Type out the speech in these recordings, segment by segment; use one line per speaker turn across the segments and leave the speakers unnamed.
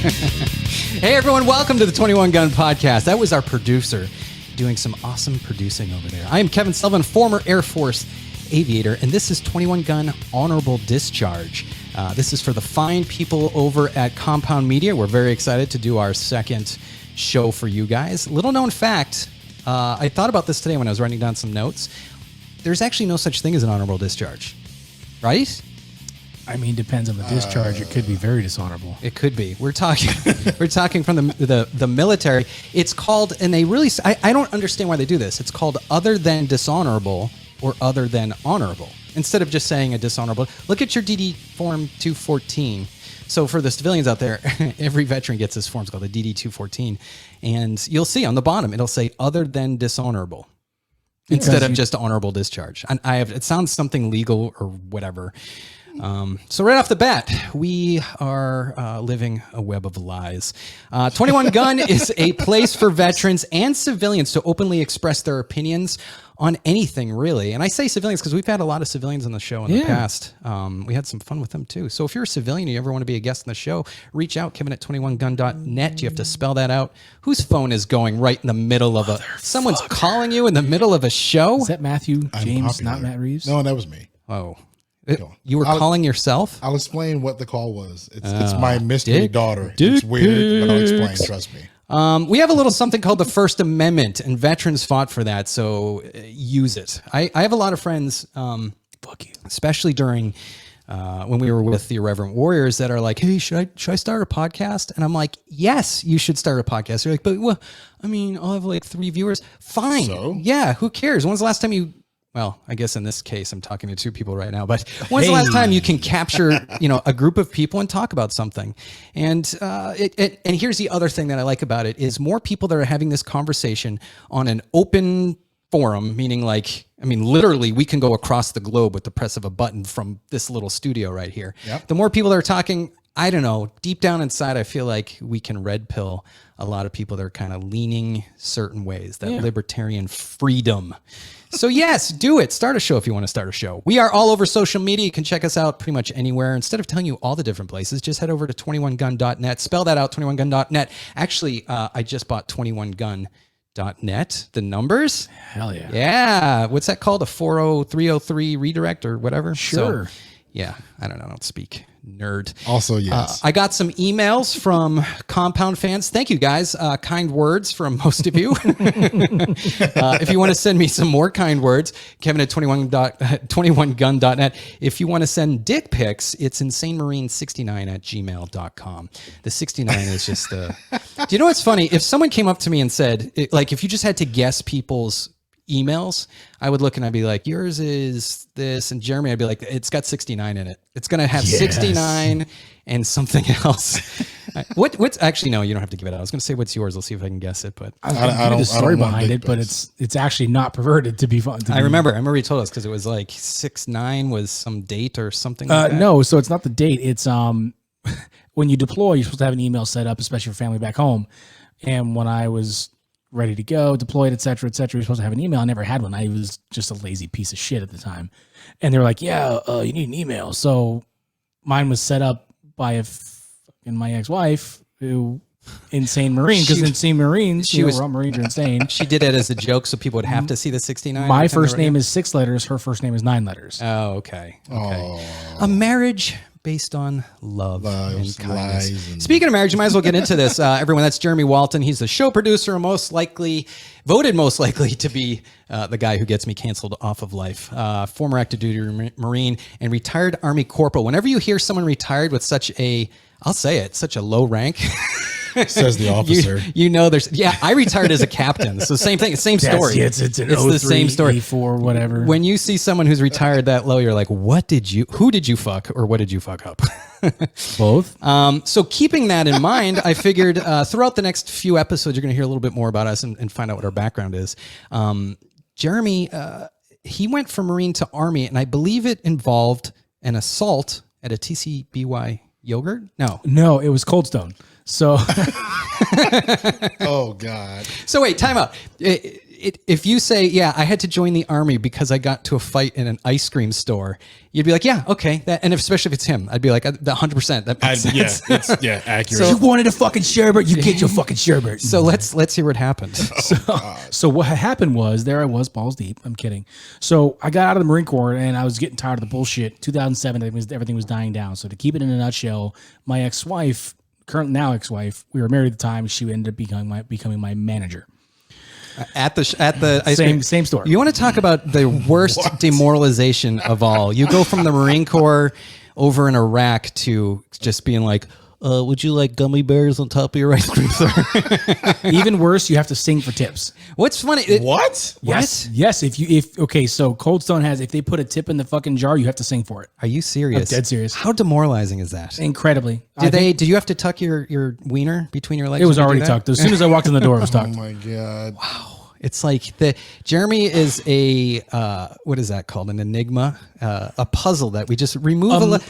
Hey, everyone. Welcome to the 21 Gun Podcast. That was our producer doing some awesome producing over there. I am Kevin Sullivan, former Air Force aviator, and this is 21 Gun Honorable Discharge. This is for the fine people over at Compound Media. We're very excited to do our second show for you guys. Little known fact, I thought about this today when I was writing down some notes. There's actually no such thing as an honorable discharge, right?
I mean, depends on the discharge. It could be very dishonorable.
It could be. We're talking from the military. It's called, and they really, I don't understand why they do this. It's called other than dishonorable or other than honorable. Instead of just saying a dishonorable. Look at your DD Form 214. So for the civilians out there, every veteran gets this form. It's called the DD 214. And you'll see on the bottom, it'll say other than dishonorable. Instead of just honorable discharge. And it sounds something legal or whatever. So right off the bat, we are living a web of lies. 21 Gun is a place for veterans and civilians to openly express their opinions on anything, really. And I say civilians because we've had a lot of civilians on the show in the past. We had some fun with them, too. So if you're a civilian and you ever want to be a guest on the show, reach out, Kevin@21gun.net. You have to spell that out. Whose phone is going right in the middle of someone's calling you in the middle of a show?
Is that Matthew James, not Matt Reeves?
No, that was me.
Oh. You were calling yourself?
I'll explain what the call was. It's my mystery daughter. It's weird, but I'll explain. Trust me.
We have a little something called the First Amendment, and veterans fought for that, so use it. I have a lot of friends, especially during when we were with the Irreverent Warriors, that are like, hey, should I start a podcast? And I'm like, yes, you should start a podcast. They're like, but well, I mean, I'll have like 3 viewers. Fine. So? Yeah, who cares? When's the last time you... Well, I guess in this case, I'm talking to 2 people right now, but when's the last time you can capture, a group of people and talk about something? And and here's the other thing that I like about it is more people that are having this conversation on an open forum, meaning literally we can go across the globe with the press of a button from this little studio right here. Yep. The more people that are talking, I don't know, deep down inside, I feel like we can red pill a lot of people that are kind of leaning certain ways, that libertarian freedom. So yes, do it. Start a show if you want to start a show. We are all over social media. You can check us out pretty much anywhere. Instead of telling you all the different places, just head over to 21gun.net. Spell that out, 21gun.net. Actually, I just bought 21gun.net. The numbers?
Hell yeah.
Yeah. What's that called? A 40303 redirect or whatever?
Sure.
So, yeah. I don't know. I don't speak. Nerd.
Also, yes.
I got some emails from Compound fans. Thank you, guys. Kind words from most of you. If you want to send me some more kind words, Kevin@21gun.net. If you want to send dick pics, it's insanemarine69@gmail.com. The 69 is just the... Do you know what's funny? If someone came up to me and said, if you just had to guess people's emails, I would look and I'd be like, yours is this, and Jeremy, I'd be like, it's got 69 in it. It's going to have 69 and something else. What's actually, no, you don't have to give it out. I was going to say, what's yours? Let's see if I can guess it, but
I don't know the story behind it, but it's actually not perverted to be fun.
I remember you told us because it was like 6'9" was some date or something like that.
No, so it's not the date. It's when you deploy, you're supposed to have an email set up, especially for family back home. And when I was ready to go, deployed, et cetera, you're supposed to have an email. I never had one. I was just a lazy piece of shit at the time. And they were like, you need an email. So mine was set up by my ex-wife, who Insane Marine, because Insane Marines, we're all Marines are insane.
She did it as a joke so people would have to see the 69.
My first name is 6 letters. Her first name is 9 letters.
Oh, okay. A marriage based on love and kindness. Speaking of marriage, you might as well get into this. Everyone, that's Jeremy Walton. He's the show producer, voted most likely to be the guy who gets me canceled off of life. Former active duty Marine and retired Army corporal. Whenever you hear someone retired with such a low rank,
says the officer.
I retired as a captain. So same thing, same story.
It's
the same story.
4 whatever.
When you see someone who's retired that low, you're like, who did you fuck or what did you fuck up?
Both.
So keeping that in mind, I figured throughout the next few episodes, you're going to hear a little bit more about us and find out what our background is. Jeremy, he went from Marine to Army, and I believe it involved an assault at a TCBY yogurt. No,
it was Cold Stone. So,
oh God.
So wait, time out. if you say, yeah, I had to join the army because I got to a fight in an ice cream store, you'd be like, yeah, okay. And especially if it's him, I'd be like, 100%. That makes sense.
Yeah, accurate.
So you wanted a fucking sherbet, you get your fucking sherbet.
So let's hear what happened.
So what happened was, there I was, balls deep. I'm kidding. So I got out of the Marine Corps and I was getting tired of the bullshit. 2007, everything was dying down. So to keep it in a nutshell, my ex-wife, current now ex-wife, we were married at the time. She ended up becoming my manager.
At the ice cream.
Same store.
You want to talk about the worst demoralization of all? You go from the Marine Corps over in Iraq to just being like, would you like gummy bears on top of your ice cream, sir?
Even worse, you have to sing for tips.
What's funny?
What?
Yes. Okay, so Cold Stone has, if they put a tip in the fucking jar, you have to sing for it.
Are you serious?
I'm dead serious.
How demoralizing is that?
Incredibly.
Did you have to tuck your wiener between your legs?
It was already tucked. As soon as I walked in the door, it was tucked.
Oh my God.
Wow. It's like Jeremy is a what is that called? An enigma, a puzzle that we just remove.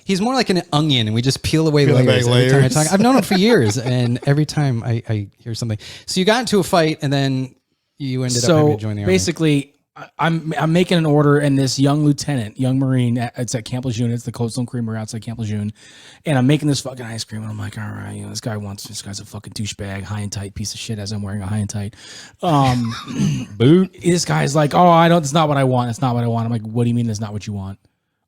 He's more like an onion, and we just peel away layers every time I talk. I've known him for years, and every time I hear something. So you got into a fight, and then you ended up having to join the army.
Basically, I'm making an order, and this young lieutenant, young Marine, it's at Camp Lejeune. It's the Cold Stone Creamery outside Camp Lejeune. And I'm making this fucking ice cream, and I'm like, all right, this guy's a fucking douchebag, high and tight piece of shit, as I'm wearing a high and tight boot. This guy's like, it's not what I want. It's not what I want. I'm like, what do you mean that's not what you want?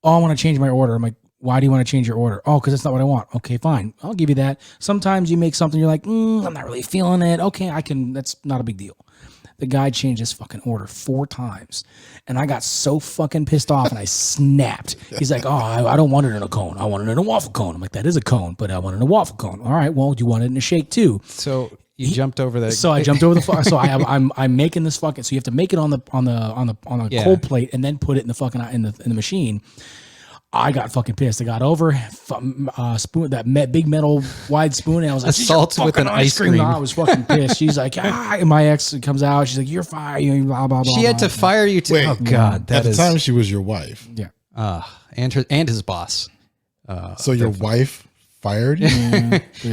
Oh, I want to change my order. I'm like, why do you want to change your order? Oh, because it's not what I want. Okay, fine. I'll give you that. Sometimes you make something, you're like, I'm not really feeling it. Okay, that's not a big deal. The guy changed his fucking order 4 times. And I got so fucking pissed off and I snapped. He's like, I don't want it in a cone. I want it in a waffle cone. I'm like, that is a cone, but I want it in a waffle cone. All right, well, you want it in a shake too.
So you jumped over the.
So I jumped over the. So I'm making this fucking. So you have to make it on a cold plate and then put it in the fucking in the machine. I got fucking pissed. I got over spoon, that big metal wide spoon, and I was like,
assault with an ice cream.
No, I was fucking pissed. She's like, and my ex comes out. She's like, you're fired. Blah blah blah.
She had to fire you too.
Wait,
oh God,
at the time she was your wife.
Yeah.
And his boss.
So your wife fired you?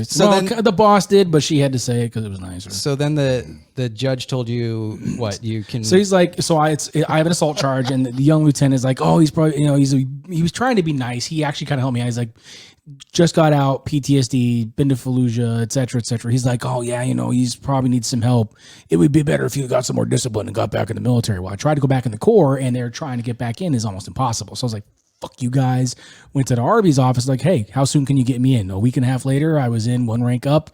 So then the boss did, but she had to say it because it was nicer.
So then the judge told you what you can.
So he's like, I have an assault charge, and the young lieutenant is like, he's probably, he was trying to be nice. He actually kind of helped me. He's like, just got out, PTSD, been to Fallujah, et cetera, et cetera. He's like, he's probably needs some help. It would be better if you got some more discipline and got back in the military. Well, I tried to go back in the Corps, and they're trying to get back in is almost impossible. So I was like, fuck you guys. Went to the Arby's office, like, hey, how soon can you get me in? A week and a half later, I was in 1 rank up,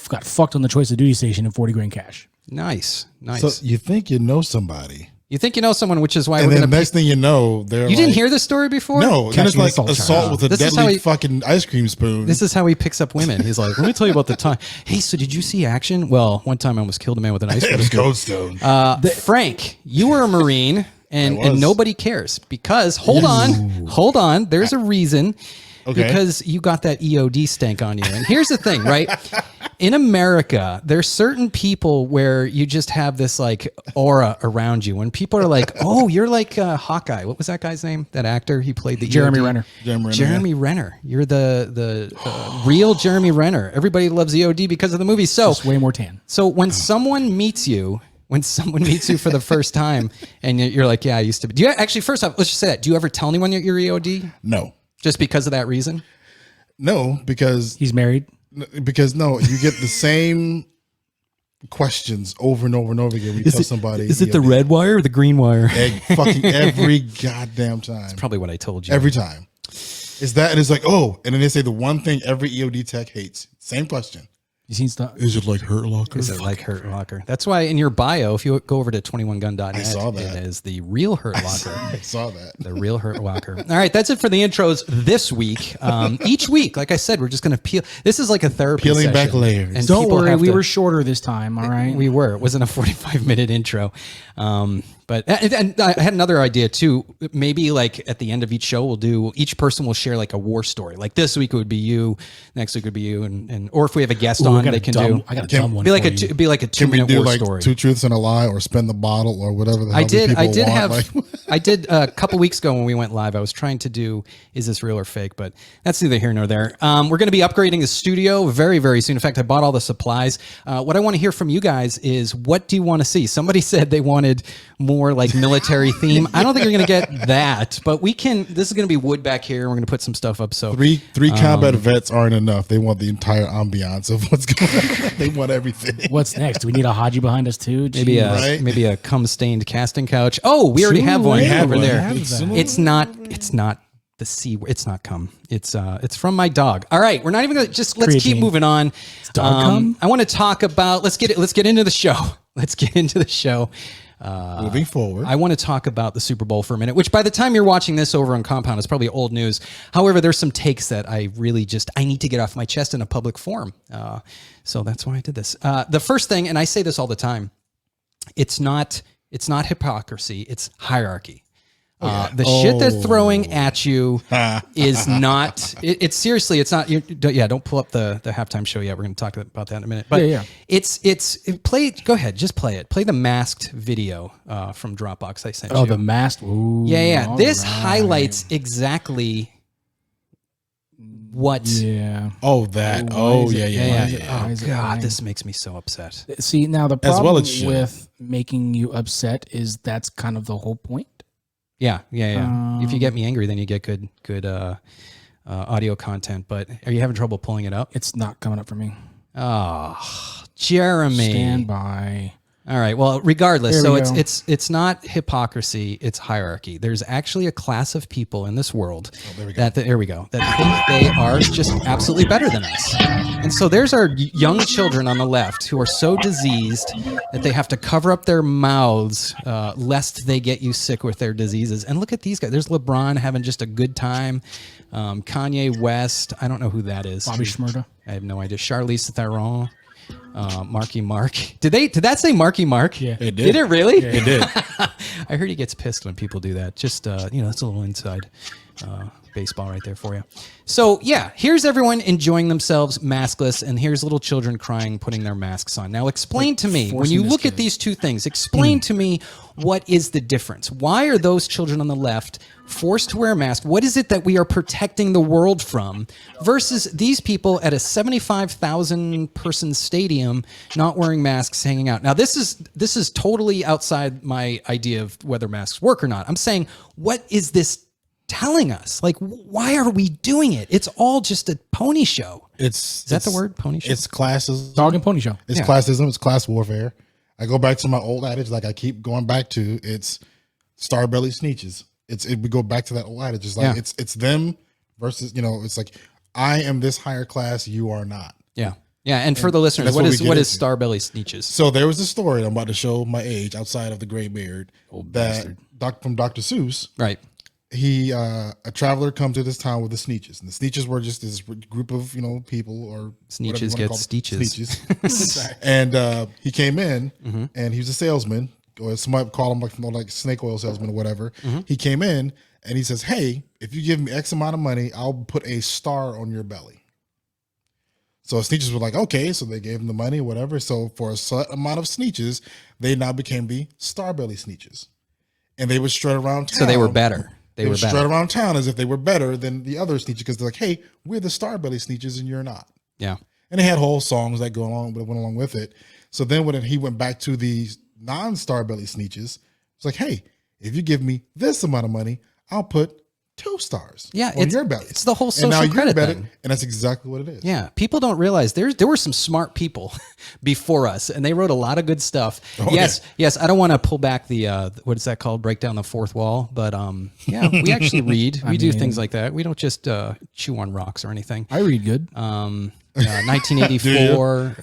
got fucked on the choice of duty station and 40 grand cash.
Nice.
So you think you know somebody.
You think you know someone, which is why
and
we're
then
going to.
Next thing you know, they're
You didn't hear this story before?
No, then it's like assault with a deadly fucking ice cream spoon.
This is how he picks up women. He's like, let me tell you about the time. Hey, so did you see action? Well, one time I almost killed a man with an ice cream spoon.
Cold Stone.
Frank, you were a Marine, and nobody cares because hold on. There's a reason. Okay. Because you got that EOD stank on you. And here's the thing, right? In America, there's certain people where you just have this like aura around you. When people are like, oh, you're like Hawkeye. What was that guy's name? That actor? He played the
Jeremy
EOD.
Renner.
Jeremy Renner. You're the real Jeremy Renner. Everybody loves EOD because of the movie. So
it's way more tan.
So when someone meets you for the first time and you're like, yeah, I used to be. Do you actually, first off, let's just say that. Do you ever tell anyone you're EOD?
No.
Just because of that reason?
No, because
he's married.
Because you get the same questions over and over and over again. When you tell somebody,
is it the red wire or the green wire?
Fucking every goddamn time.
That's probably what I told you.
Every time. Is that, and it's like, and then they say the one thing every EOD tech hates. Same question.
You seen stuff?
Is it like Hurt Locker?
Is it like Hurt Locker? That's why in your bio, if you go over to 21gun.net,
I saw that.
It is the real Hurt Locker.
I saw that.
The real Hurt Locker. All right, that's it for the intros this week. Each week, like I said, we're just going to peel. This is like a therapy
peeling
session.
Back layers.
And don't worry, we were shorter this time. All right,
we were. It wasn't a 45-minute intro. But and I had another idea too. Maybe like at the end of each show, each person will share like a war story. Like this week it would be you, next week would be you, and or if we have a guest on, they can do.
I got a dumb one.
Be like a 2-minute war
like
story.
2 truths and a lie, or spin the bottle, or whatever the hell
I did a couple weeks ago when we went live. I was trying to do is this real or fake, but that's neither here nor there. We're going to be upgrading the studio very, very soon. In fact, I bought all the supplies. What I want to hear from you guys is, what do you want to see? Somebody said they wanted more like military theme. I don't think you're going to get that, but we can. This is going to be wood back here. We're going to put some stuff up. So
three combat vets aren't enough. They want the entire ambiance of what's going on. They want everything.
What's next? Do we need a Haji behind us too?
Jeez. Maybe a cum-stained casting couch. Oh, we already have one over there. It's not the C word. It's not cum. It's from my dog. All right, we're not even gonna let's keep moving on. I want to talk about let's get into the show. Let's get into the show.
Moving forward,
I want to talk about the Super Bowl for a minute, which by the time you're watching this over on Compound is probably old news. However, there's some takes that I really I need to get off my chest in a public forum. So that's why I did this. The first thing, and I say this all the time, it's not hypocrisy, it's hierarchy. The shit they're throwing at you is not. It's seriously. It's not. Don't pull up the halftime show yet. We're going to talk about that in a minute. But it's play. Go ahead, just play it. Play the masked video from Dropbox I sent you.
Oh, the masked. Ooh,
yeah. This highlights exactly what.
Yeah.
Oh, that. Oh, yeah.
Oh God, this makes me so upset.
See, now the problem with making you upset is that's kind of the whole point.
Yeah. If you get me angry, then you get good audio content. But are you having trouble pulling it up?
It's not coming up for me.
Oh, Jeremy.
Stand by.
All right. Well, regardless, so it's not hypocrisy, it's hierarchy. There's actually a class of people in this world that think they are just absolutely better than us. And so there's our young children on the left who are so diseased that they have to cover up their mouths lest they get you sick with their diseases. And look at these guys. There's LeBron having just a good time. Kanye West. I don't know who that is.
Bobby Shmurda.
I have no idea. Charlize Theron. Marky Mark. Did that say Marky Mark?
Yeah,
it did.
Did it really?
Yeah, it did.
I heard he gets pissed when people do that. Just that's a little inside baseball right there for you. So yeah, here's everyone enjoying themselves maskless, and here's little children crying, putting their masks on. Now explain to me, when you look at these two things, explain to me what is the difference. Why are those children on the left forced to wear a mask? What is it that we are protecting the world from versus these people at a 75,000 person stadium not wearing masks, hanging out? Now this is totally outside my idea of whether masks work or not. I'm saying, what is this telling us? Like, why are we doing it? It's all just a pony show. Is that the word, pony show?
It's classism.
Dog and pony show.
It's classism. It's class warfare. I go back to my old adage, like I keep going back to. It's Starbelly Sneetches. We go back to that old adage. It's like it's them versus, it's like, I am this higher class, you are not.
Yeah. And for the listeners, what is Starbelly Sneetches?
So there was a story, I'm about to show my age outside of the gray beard, from Dr. Seuss.
Right.
He a traveler comes to this town with the Sneetches, and the Sneetches were just this group of people, or
Sneetches get Steeches.
And he came in, and he was a salesman, or somebody call him like snake oil salesman or whatever. He came in and he says, "Hey, if you give me X amount of money, I'll put a star on your belly." So Sneetches were like, okay, so they gave him the money or whatever. So for a set amount of Sneetches, they now became the Starbelly Sneetches, and they would strut around town.
So they were better.
They would strut around town as if they were better than the other Sneetches, because they're like, hey, we're the Starbelly Sneetches and you're not.
Yeah.
And they had whole songs that went along with it. So then when he went back to the non-Starbelly Sneetches, it's like, hey, if you give me this amount of money, I'll put 2 stars on your belly.
It's the whole social credit thing.
And that's exactly what it is.
Yeah. People don't realize there were some smart people before us, and they wrote a lot of good stuff. Yes. I don't want to pull back the, what is that called? Break down the fourth wall. But we actually read. We do things like that. We don't just chew on rocks or anything.
I read good.
1984.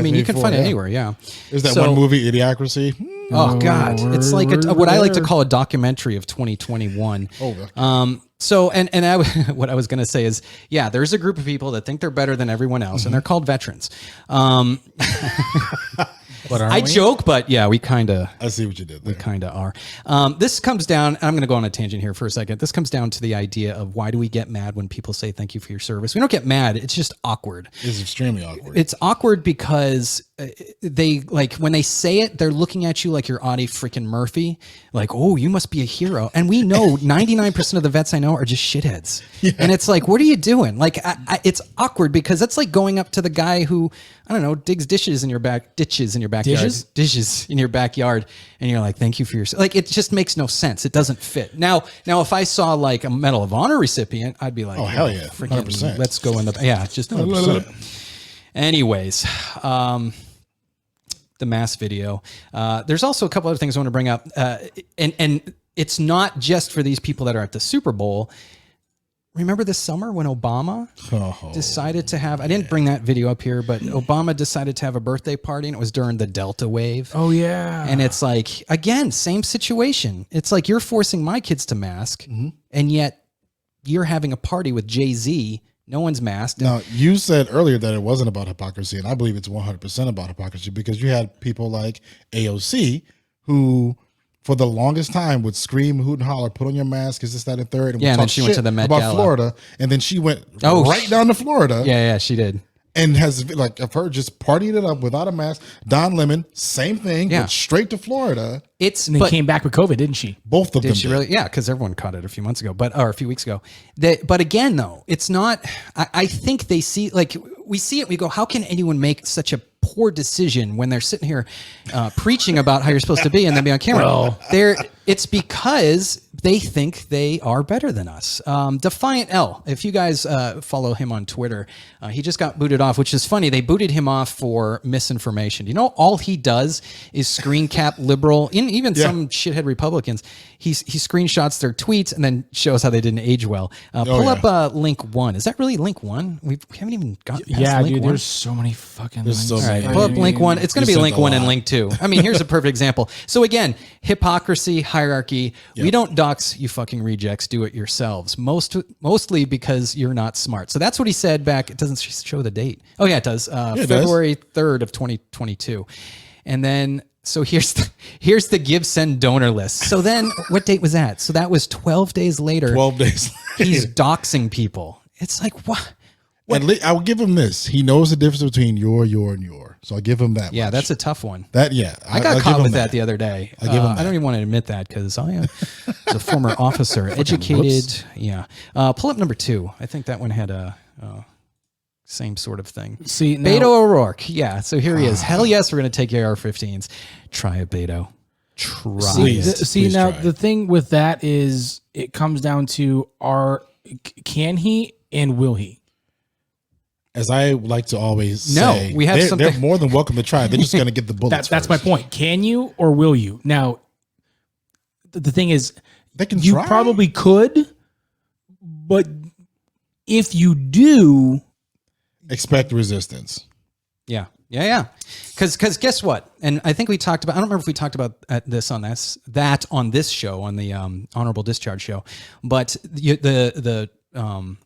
You can find it anywhere. Yeah.
There's that one movie, Idiocracy.
Oh God, it's like what I like to call a documentary of 2021. So what I was going to say is, there's a group of people that think they're better than everyone else, and they're called veterans.
But
I joke, but yeah, we kind of.
I see what you did there.
We kind of are. This comes down, I'm going to go on a tangent here for a second. This comes down to the idea of why do we get mad when people say thank you for your service? We don't get mad. It's just awkward.
It's extremely awkward.
It's awkward because they like when they say it, they're looking at you like you're Audie freaking Murphy. Like, oh, you must be a hero. And we know 99% of the vets I know are just shitheads. Yeah. And it's like, what are you doing? Like, it's awkward because that's like going up to the guy who, I don't know, digs ditches in your backyard. Dishes in your backyard. And you're like, thank you for your, like, it just makes no sense. It doesn't fit. Now, if I saw like a Medal of Honor recipient, I'd be like,
oh, hell yeah. 100%.
Let's go in the, yeah, just 100%. Anyways, the mass video. There's also a couple other things I want to bring up. And it's not just for these people that are at the Super Bowl. Remember this summer when Obama decided to have, I didn't bring that video up here, but Obama decided to have a birthday party and it was during the Delta wave.
Oh yeah.
And it's like, again, same situation. It's like you're forcing my kids to mask and yet you're having a party with Jay-Z. No one's masked.
Now, you said earlier that it wasn't about hypocrisy, and I believe it's 100% about hypocrisy because you had people like AOC who, for the longest time, would scream, hoot, and holler, put on your mask, is this, that, and third. And
yeah, and then she went to the Met
about
Gala.
Florida, and then she went right down to Florida.
Yeah, she did.
And has, like, of her just partying it up without a mask. Don Lemon, same thing, went straight to Florida.
And then came back with COVID, didn't she?
Both of them
did. She really? Yeah, because everyone caught it a few months ago, or a few weeks ago. But again, though, it's not. I think they see, like, we see it. We go, how can anyone make such a poor decision when they're sitting here preaching about how you're supposed to be and then be on camera?
Well,
it's because they think they are better than us. Defiant L, if you guys follow him on Twitter, he just got booted off, which is funny. They booted him off for misinformation. You know, all he does is screen cap liberal, even some shithead Republicans. He screenshots their tweets and then shows how they didn't age well. Pull up link 1. Is that really link 1? We haven't even got past link
dude,
1.
there's so many fucking links.
So many.
Pull up link 1. It's going to be link 1 and link 2. I mean, here's a perfect example. So again, hypocrisy, hierarchy. Yep. We don't dox you fucking rejects. Do it yourselves. Mostly because you're not smart. So that's what he said back. It doesn't show the date. Oh yeah, it does. February 3rd of 2022. And then, so here's the give, send, donor list. So then what date was that? So that was 12 days later.
12 days later. He's
doxing people. It's like, what?
I will give him this. He knows the difference between your, and your. So I'll give him that.
Yeah,
much.
That's a tough one.
I
got caught with that the other day.
I give him that.
I don't even want to admit that because I was a former officer, educated. Yeah. Pull up number 2. I think that one had a same sort of thing.
See,
Beto O'Rourke. Yeah. So here he is. Hell yes, we're going to take AR-15s. Try it, Beto. Try it.
See, now the thing with that is it comes down to can he and will he?
As I like to always say,
we have something.
They're more than welcome to try. They're just going to get the bullets.
That's my point. Can you or will you? Now, the thing is,
they can.
You
try.
probably could, but if you do,
expect resistance.
Yeah. Because guess what? And I think we talked about. I don't remember if we talked about this on this show on the Honorable Discharge show, but the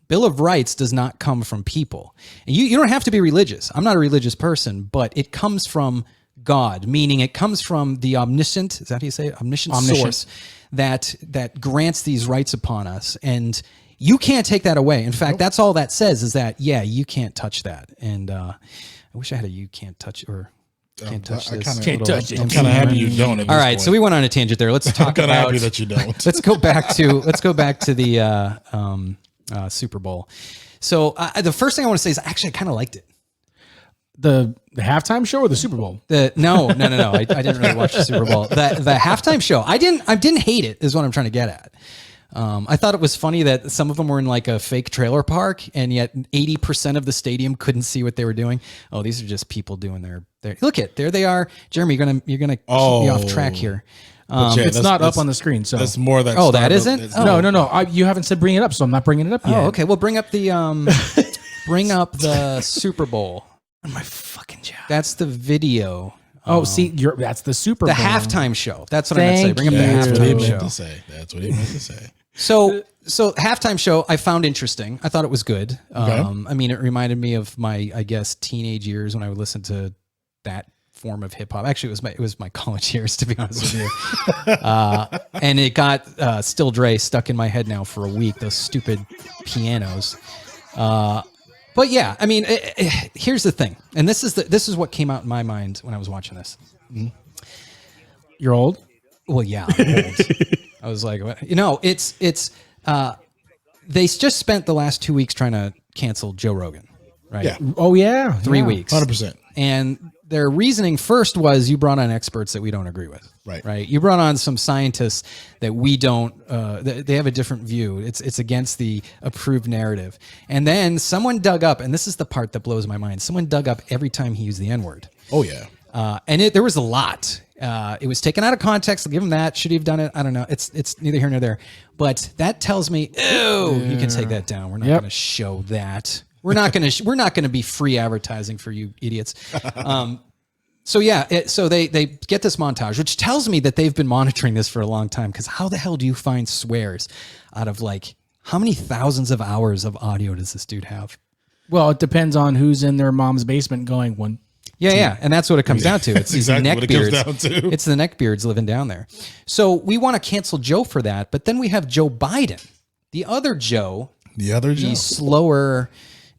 Bill of Rights does not come from people. And you don't have to be religious. I'm not a religious person, but it comes from God, meaning it comes from the omniscient, is that how you say it? Omniscient source that grants these rights upon us. And you can't take that away. In fact, that's all that says is that, you can't touch that. And I wish I had a you can't touch or can't touch this.
Can't touch it.
I'm kind of happy you don't.
All right, so we went on a tangent there. Let's talk about.
I'm kind of happy that you don't.
Let's go back to the Super Bowl. So the first thing I want to say is actually I kind of liked it.
The halftime show or the Super Bowl?
No. I didn't really watch the Super Bowl. The halftime show. I didn't hate it. Is what I'm trying to get at. I thought it was funny that some of them were in like a fake trailer park, and yet 80% of the stadium couldn't see what they were doing. Oh, these are just people doing their look at there they are. Jeremy, you're gonna keep me off track here.
It's not up on the screen, so
that's more that.
Oh, that isn't.
No. You haven't said bring it up, so I'm not bringing it up yet.
Oh, okay. Well, bring up the Super Bowl.
My fucking job.
That's the video.
Oh, that's the Super Bowl.
The halftime show. That's what I meant to say. Bring up the halftime show.
That's what he meant to say.
So halftime show I found interesting. I thought it was good.
Okay.
I mean, it reminded me of my, I guess, teenage years when I would listen to that form of hip hop. Actually, it was my college years, to be honest with you. And it got Still Dre stuck in my head now for a week. Those stupid pianos. But yeah, I mean, here's the thing, and this is what came out in my mind when I was watching this.
You're old?
Well, yeah, I'm old. I was like, it's they just spent the last 2 weeks trying to cancel Joe Rogan, right?
Yeah.
Oh yeah,
3 weeks,
100%.
And their reasoning first was you brought on experts that we don't agree with, right? You brought on some scientists that we don't. They have a different view. It's against the approved narrative. And then someone dug up, and this is the part that blows my mind. Someone dug up every time he used the N-word.
Oh yeah.
And there was a lot. It was taken out of context. I'll give him that. Should he have done it? I don't know. It's neither here nor there. But that tells me, you can take that down. We're not going to show that. We're not going to be free advertising for you idiots. So they get this montage, which tells me that they've been monitoring this for a long time. Because how the hell do you find swears out of like how many thousands of hours of audio does this dude have?
Well, it depends on who's in their mom's basement going one.
Yeah, and that's what it comes down to. It's these
exactly what it comes
neckbeards.
down to.
It's the neckbeards living down there. So we want to cancel Joe for that, but then we have Joe Biden, the other Joe, the slower,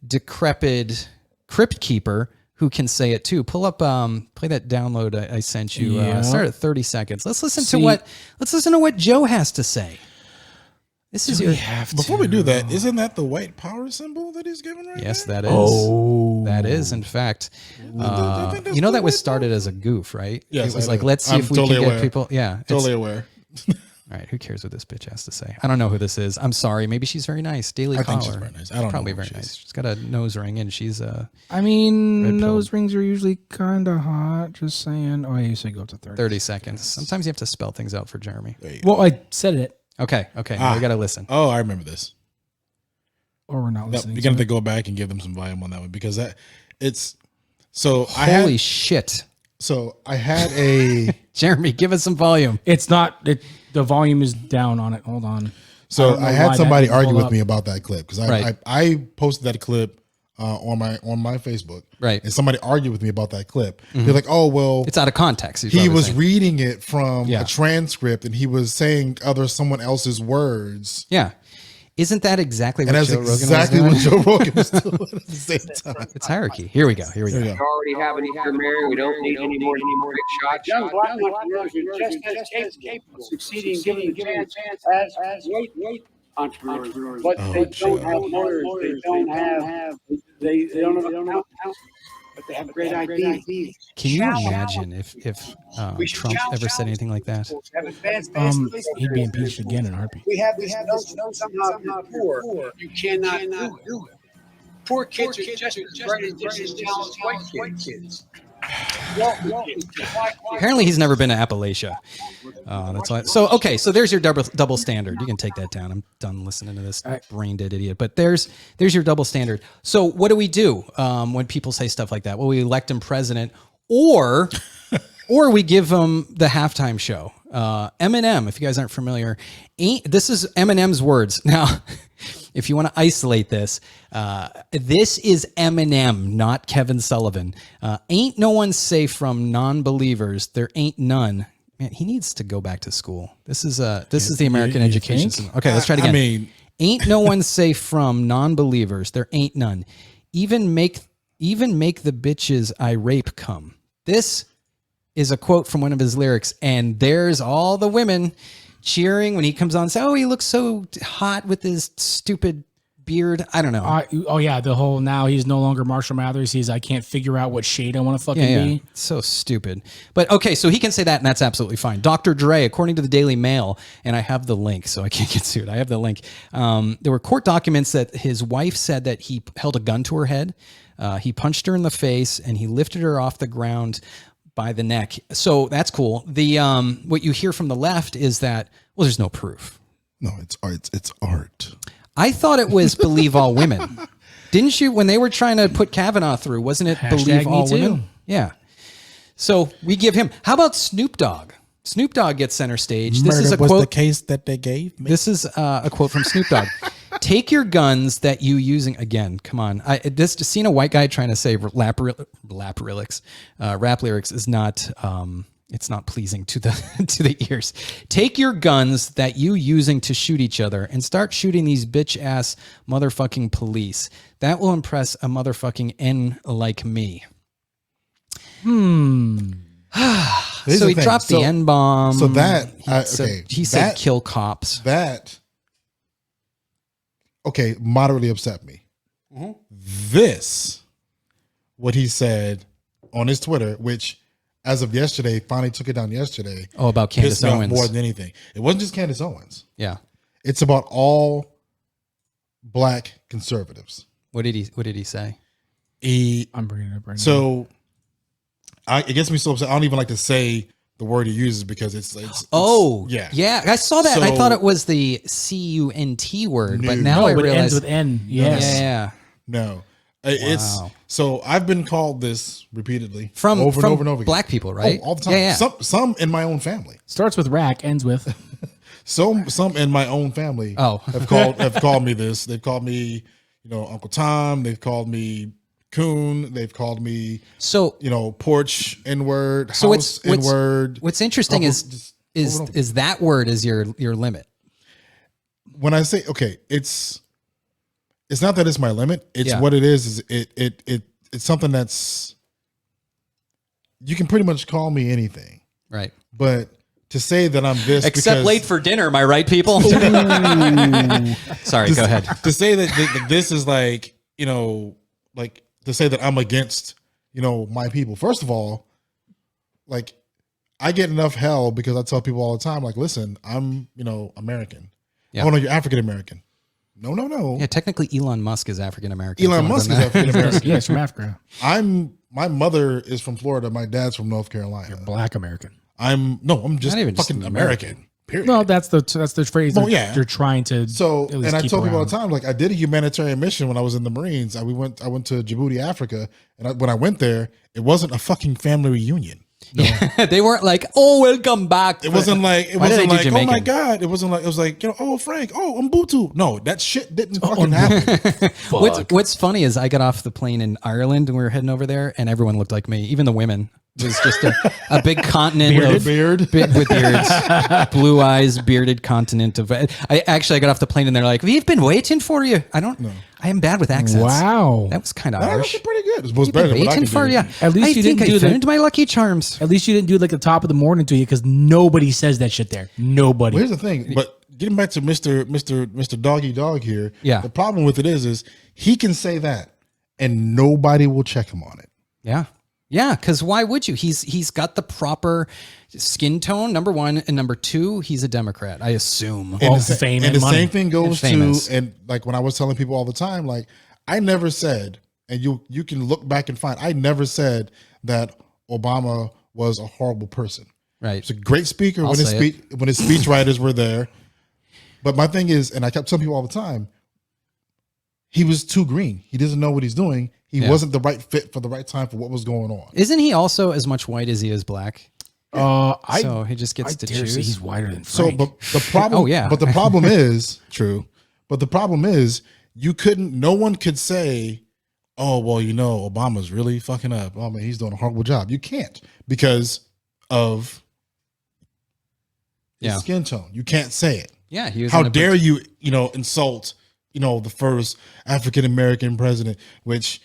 decrepit crypt keeper who can say it too. Pull up, play that download I sent you. Start at 30 seconds. Let's listen to what Joe has to say. This is
Before we do that, isn't that the white power symbol that he's giving right now?
Yes, that is. That is, in fact. That was started as a goof, right?
Yes,
it was like, let's see if we can get people. Yeah.
Totally aware.
All right, who cares what this bitch has to say? I don't know who this is. I'm sorry. Maybe she's very nice. Daily Caller.
I think she's very nice. I don't know.
Probably very nice. She's got a nose ring and she's
nose rings are usually kind of hot. Just saying. Oh, I used to go up to
30 seconds. Sometimes you have to spell things out for Jeremy.
Well, I said it.
Okay. Now we got to listen.
Oh, I remember this.
Or we're not listening.
You're going to have to go back and give them some volume on that one because
Holy shit.
So I had a
Jeremy, give us some volume.
It's not the volume is down on it. Hold on.
So I had somebody argue with me about that clip because I posted that clip on my Facebook.
Right.
And somebody argued with me about that clip. They're like, oh, well.
It's out of context.
He was reading it from a transcript and he was saying someone else's words.
Yeah. Isn't that exactly what Joe Rogan was doing?
exactly what Joe Rogan was doing at the same time.
It's hierarchy. Here we go.
We already have an Easter Mary. We don't need any more big shots. Young black entrepreneurs are just as capable of succeeding, given a chance as white entrepreneurs. But they don't have lawyers. They don't have but they have great ideas.
Can you imagine if Trump ever said anything like that?
He'd be impeached again in a heartbeat.
We have this notion somehow poor. You cannot do it. Poor kids are just as bright as white kids.
Apparently, he's never been to Appalachia. That's why. So there's your double standard. You can take that down. I'm done listening to this brain dead idiot. But there's your double standard. So what do we do when people say stuff like that? Well, we elect him president, or we give him the halftime show. Eminem, if you guys aren't familiar, this is Eminem's words. Now, if you want to isolate this, this is Eminem, not Kevin Sullivan. Ain't no one safe from non-believers. There ain't none. Man, he needs to go back to school. This is the American education system. Okay, let's try it again. Ain't no one safe from non-believers. There ain't none. Even make the bitches I rape come. This is a quote from one of his lyrics, and there's all the women cheering when he comes on and say, oh, he looks so hot with his stupid beard. I don't know.
The whole now he's no longer Marshall Mathers. I can't figure out what shade I want to fucking be.
So stupid. But okay, so he can say that, and that's absolutely fine. Dr. Dre, according to the Daily Mail, and I have the link, so I can't get sued. I have the link. There were court documents that his wife said that he held a gun to her head. He punched her in the face, and he lifted her off the ground by the neck. So that's cool. The what you hear from the left is that, well, there's no proof.
No, it's art. It's art.
I thought it was believe all women. Didn't you, when they were trying to put Kavanaugh through, wasn't it believe all women? Yeah. So we give him. How about Snoop Dogg? Snoop Dogg gets center stage. This is a quote.
The case that they gave me.
This is a quote from Snoop Dogg. Take your guns that you using again. Come on, just seeing a white guy trying to say rap lyrics is not. It's not pleasing to the to the ears. Take your guns that you using to shoot each other and start shooting these bitch ass motherfucking police. That will impress a motherfucking N like me. So he dropped the N bomb.
So that
he said kill cops.
That moderately upset me. This, what he said on his Twitter, which as of yesterday, finally took it down yesterday.
Oh, about Candace Owens.
More than anything. It wasn't just Candace Owens.
Yeah.
It's about all black conservatives.
What did he say?
I'm bringing it up right now.
So it gets me so upset. I don't even like to say the word he uses because it's
yeah. I saw that.
So,
I thought it was the CUNT word, but now I
but it ends
realize
with N. Yes.
Yeah.
No. It's so I've been called this repeatedly
from
over and over again.
Black people, right?
Oh, all the time.
Yeah.
Some in my own family.
Starts with rack, ends with.
Some in my own family have called me this. They've called me, Uncle Tom. They've called me Coon. They've called me porch N-word, house N-word.
What's interesting is that word is your limit.
When I say it's not that it's my limit. It's what it is it's something that's, you can pretty much call me anything. Like, but to say that I'm this
except late for dinner, am I right, people? Sorry, go ahead.
To say that this is like, like to say that I'm against, my people. First of all, like I get enough hell because I tell people all the time, like, listen, I'm, American. Yeah. Oh no, you're African American. No.
Yeah, technically Elon Musk is African American.
Elon Musk is African American.
Yes, from Africa.
My mother is from Florida. My dad's from North Carolina.
You're Black American.
I'm just fucking American. Period.
No, that's the phrase. You're trying to.
So, and I tell people all the time, like I did a humanitarian mission when I was in the Marines. I went to Djibouti, Africa, and when I went there, it wasn't a fucking family reunion.
No. Yeah, they weren't like, "Oh, welcome back."
It wasn't like, "Oh my god." It wasn't like, it was like, "Oh, Frank, oh, Mbutu." No, that shit didn't fucking happen.
What's funny is I got off the plane in Ireland and we were heading over there, and everyone looked like me, even the women. It was just a big continent with beards, blue eyes, bearded continent of. I got off the plane and they're like, "We've been waiting for you." I don't know. I am bad with accents.
Wow,
that was kind of harsh.
That was pretty good. It was better than what I can do.
You.
At least you didn't
found my lucky charms.
At least you didn't do like the top of the morning to you because nobody says that shit there. Nobody.
Well, here's the thing, but getting back to Mr. Doggy Dog here.
Yeah.
The problem with it is he can say that and nobody will check him on it.
Yeah. Yeah, because why would you? He's got the proper skin tone, number one, and number two, he's a Democrat, I assume.
And the same thing goes to, and like when I was telling people all the time, like I never said, and you can look back and find, I never said that Obama was a horrible person.
Right.
He's a great speaker when his speech writers were there. But my thing is, and I kept telling people all the time, he was too green. He doesn't know what he's doing. He wasn't the right fit for the right time for what was going on.
Isn't he also as much white as he is black? So he just gets to choose.
He's whiter than Frank.
So, but the problem, but the problem is true. But the problem is, no one could say, "Oh, well, Obama's really fucking up. Oh man, he's doing a horrible job." You can't because of his skin tone. You can't say it.
Yeah, he was.
How dare you, insult, the first African American president, which.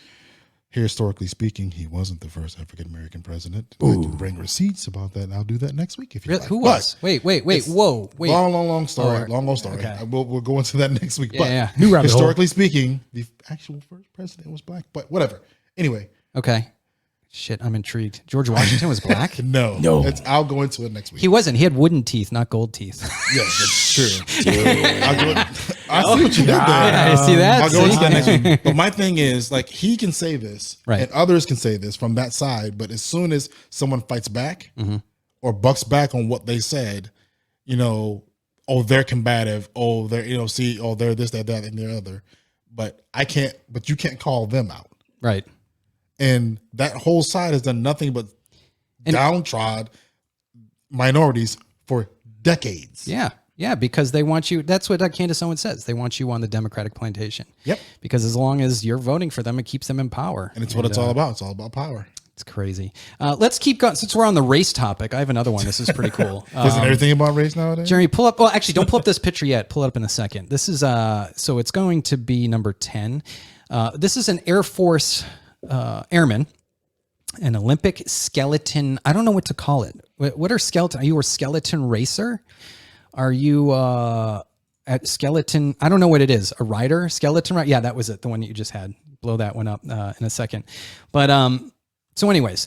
Historically speaking, he wasn't the first African American president. I can bring receipts about that, and I'll do that next week if you like.
Who was? Wait. Whoa, wait.
Long story. Long story.
Okay.
We'll go into that next week.
Yeah,
but historically speaking, the actual first president was black. But whatever. Anyway.
Okay. Shit, I'm intrigued. George Washington was black?
No. I'll go into it next week.
He wasn't. He had wooden teeth, not gold teeth.
Yes, that's true. I see what you did there.
I see that.
I'll go into that next week. But my thing is, like, he can say this,
right,
and others can say this from that side. But as soon as someone fights back or bucks back on what they said, they're combative. Oh, they're they're this, that, and the other. But you can't call them out,
right?
And that whole side has done nothing but downtrod minorities for decades.
Yeah. Yeah, because they want you. That's what Candace Owens says. They want you on the Democratic plantation.
Yep.
Because as long as you're voting for them, it keeps them in power.
And it's what it's all about. It's all about power.
It's crazy. Let's keep going. Since we're on the race topic, I have another one. This is pretty cool.
Isn't everything about race nowadays?
Jeremy, pull up. Well, actually, don't pull up this picture yet. Pull it up in a second. This is so it's going to be number 10. This is an Air Force airman, an Olympic skeleton. I don't know what to call it. What are skeleton? Are you a skeleton racer? Are you at skeleton? I don't know what it is. A rider? Skeleton rider? Yeah, that was it. The one that you just had. Blow that one up in a second. But so anyways,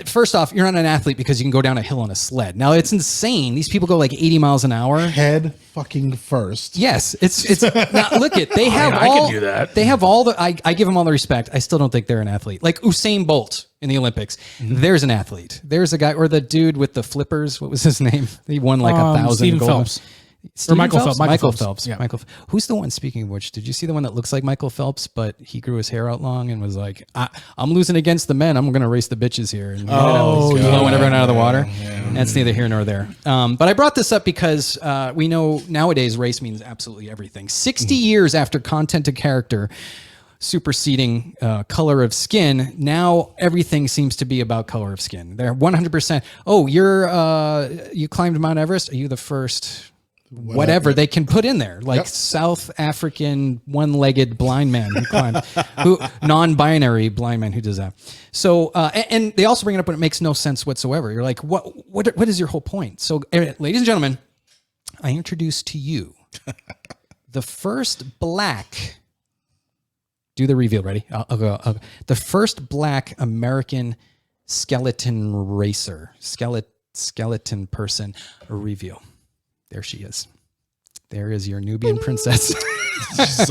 first off, you're not an athlete because you can go down a hill on a sled. Now it's insane. These people go like 80 miles an hour.
Head fucking first.
Yes, it's now look at they have
I
all
can do that.
They have all the I give them all the respect. I still don't think they're an athlete. Like Usain Bolt in the Olympics. There's an athlete. There's a guy, or the dude with the flippers. What was his name? He won like 1,000
Stephen
gold.
Phelps.
Stephen
Michael
Phelps?
Phelps.
Michael Phelps.
Yeah.
Michael. Who's the one, speaking of which, did you see the one that looks like Michael Phelps, but he grew his hair out long and was like, I'm losing against the men. I'm going to race the bitches here. And blowing everyone out of the water. That's neither here nor there. But I brought this up because we know nowadays race means absolutely everything. 60 years after content to character superseding color of skin, now everything seems to be about color of skin. They're 100%. Oh, you climbed Mount Everest. Are you the first? Whatever they can put in there, like South African one-legged blind man who climbed, non-binary blind man who does that. So, and they also bring it up when it makes no sense whatsoever. You're like, what is your whole point? So, ladies and gentlemen, I introduce to you the first black. Do the reveal. Ready? I'll go. The first black American skeleton racer, skeleton person. Reveal. There she is. There is your Nubian princess. She's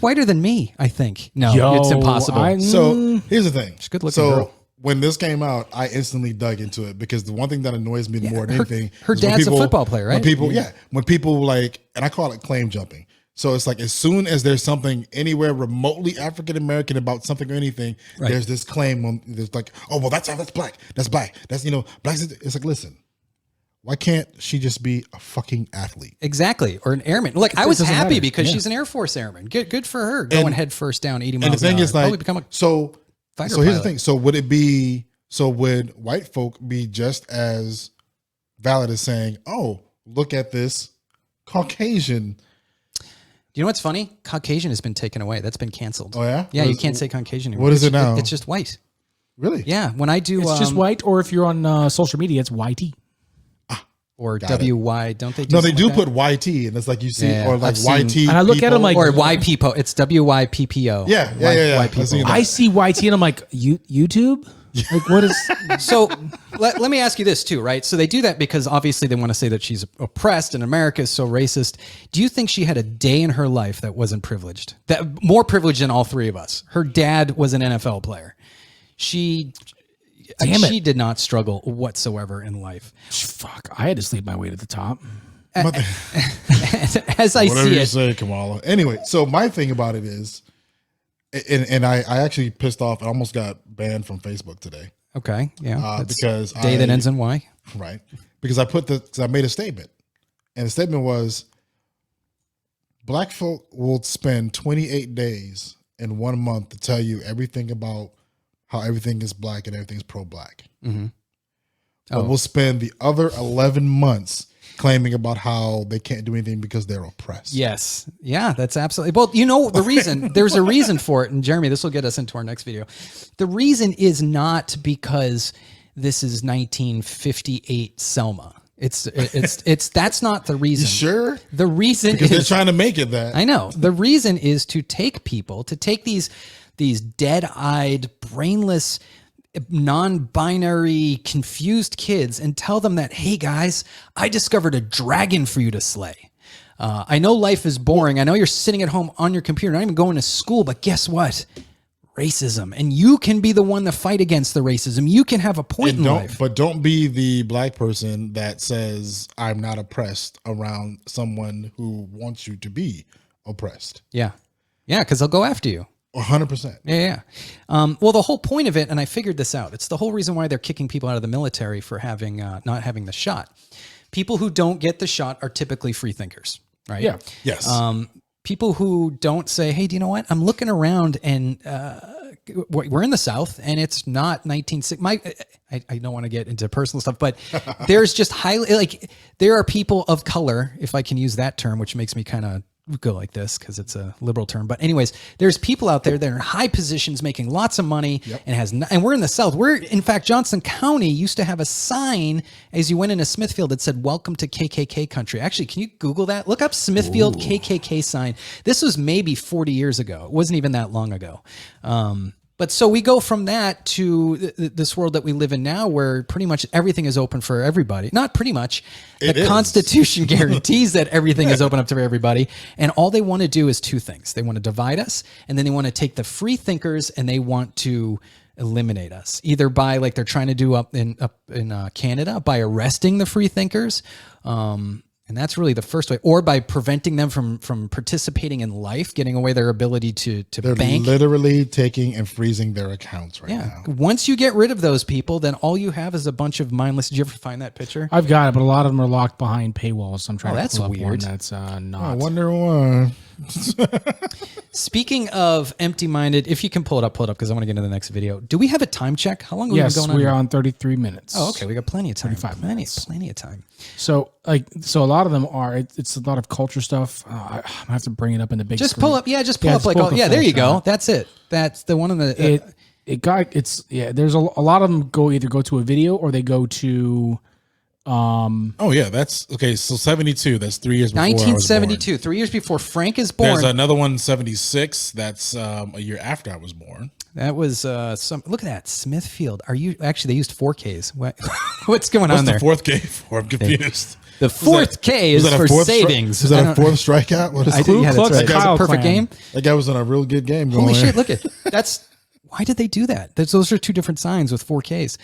whiter than me, I think. No, it's impossible.
So here's the thing.
She's a good looking girl.
When this came out, I instantly dug into it because the one thing that annoys me more than anything,
her dad's a football player, right?
When people like, and I call it claim jumping. So it's like as soon as there's something anywhere remotely African American about something or anything, there's this claim on. There's like, oh well, that's black. That's black. That's black. It's like, listen. Why can't she just be a fucking athlete?
Exactly. Or an airman. Like, I was happy because she's an Air Force airman. Good for her. Going head first down 80 miles an hour.
And the thing is, like,
become a
so
fighter
here's
pilot.
the thing. So would white folk be just as valid as saying, oh, look at this Caucasian?
Do you know what's funny? Caucasian has been taken away. That's been canceled.
Oh, yeah?
Yeah, you can't say Caucasian anymore.
What is it now?
It's just white.
Really?
Yeah. When I do...
It's just white, or if you're on social media, it's YT.
Or WY, don't they?
No, they do put YT, and it's like you see, or like YT.
And I look at them like,
or YPPO. It's WYPPO.
Yeah.
I see YT, and I'm like, YouTube? Like, what is?
So let me ask you this too, right? So they do that because obviously they want to say that she's oppressed and America is so racist. Do you think she had a day in her life that wasn't privileged? That more privileged than all three of us? Her dad was an NFL player. She did not struggle whatsoever in life.
Fuck, I had to sleep my way to the top.
As I
Whatever
see
you
it.
say, Kamala. Anyway, so my thing about it is, and I actually pissed off. I almost got banned from Facebook today.
Okay, yeah.
Because
day that ends in Y.
Right. Because I made a statement, and the statement was, black folk will spend 28 days in 1 month to tell you everything about how everything is black and everything's pro-black.
Mm-hmm.
But we'll spend the other 11 months claiming about how they can't do anything because they're oppressed.
Yes. Yeah, that's absolutely. Well, you know, the reason, there's a reason for it. And Jeremy, this will get us into our next video. The reason is not because this is 1958 Selma. That's not the reason.
You sure?
The reason
because
is
they're trying to make it that.
I know. The reason is to take these dead-eyed, brainless, non-binary, confused kids and tell them that, hey guys, I discovered a dragon for you to slay. I know life is boring. I know you're sitting at home on your computer, not even going to school, but guess what? Racism. And you can be the one to fight against the racism. You can have a point in life.
But don't be the black person that says, I'm not oppressed around someone who wants you to be oppressed.
Yeah. Yeah, because they'll go after you.
100%.
Yeah. Well, the whole point of it, and I figured this out, it's the whole reason why they're kicking people out of the military for having not having the shot. People who don't get the shot are typically free thinkers, right?
Yeah.
Yes.
People who don't say, hey, do you know what? I'm looking around and we're in the South and it's not 1960. I don't want to get into personal stuff, but there's just there are people of color, if I can use that term, which makes me kind of go like this because it's a liberal term. But anyways, there's people out there that are in high positions making lots of money and we're in the South. In fact, Johnson County used to have a sign as you went into Smithfield that said, welcome to KKK country. Actually, can you Google that? Look up Smithfield KKK sign. This was maybe 40 years ago. It wasn't even that long ago. But so we go from that to this world that we live in now where pretty much everything is open for everybody. Not pretty much. The Constitution guarantees that everything is open up to everybody. And all they want to do is two things. They want to divide us, and then they want to take the free thinkers and they want to eliminate us, either by like they're trying to do up in Canada by arresting the free thinkers. And that's really the first way, or by preventing them from participating in life, getting away their ability to
They're
bank.
literally taking and freezing their accounts right now.
Once you get rid of those people, then all you have is a bunch of mindless. Did you ever find that picture?
I've got it, but a lot of them are locked behind paywalls. So I'm trying to
that's
pull up
weird.
one that's not.
I wonder why.
Speaking of empty-minded, if you can pull it up because I want to get into the next video. Do we have a time check? How long have we been going on?
Yes, we are on 33 minutes.
Oh, okay. We got plenty of time.
35 minutes.
Plenty of time.
So a lot of them are. It's a lot of culture stuff. I have to bring it up in the big.
Just
screen.
pull up. Yeah, just pull up like. Oh, yeah, there you go. That's it. That's the one on the.
There's a lot of them either go to a video or they go to.
Oh yeah, that's okay. So 72. That's 3 years before
1972. 3 years before Frank is born.
There's another one, 76. That's a year after I was born.
That was look at that Smithfield. Are you actually? They used 4Ks. What's going on there?
What's the 4K for? I'm confused.
The fourth K is for savings.
Is that a fourth strikeout? What is it?
Yeah, that's right. That's a perfect game.
That guy was in a real good game.
Holy shit! Look at that's. Why did they do that? Those are two different signs with 4Ks.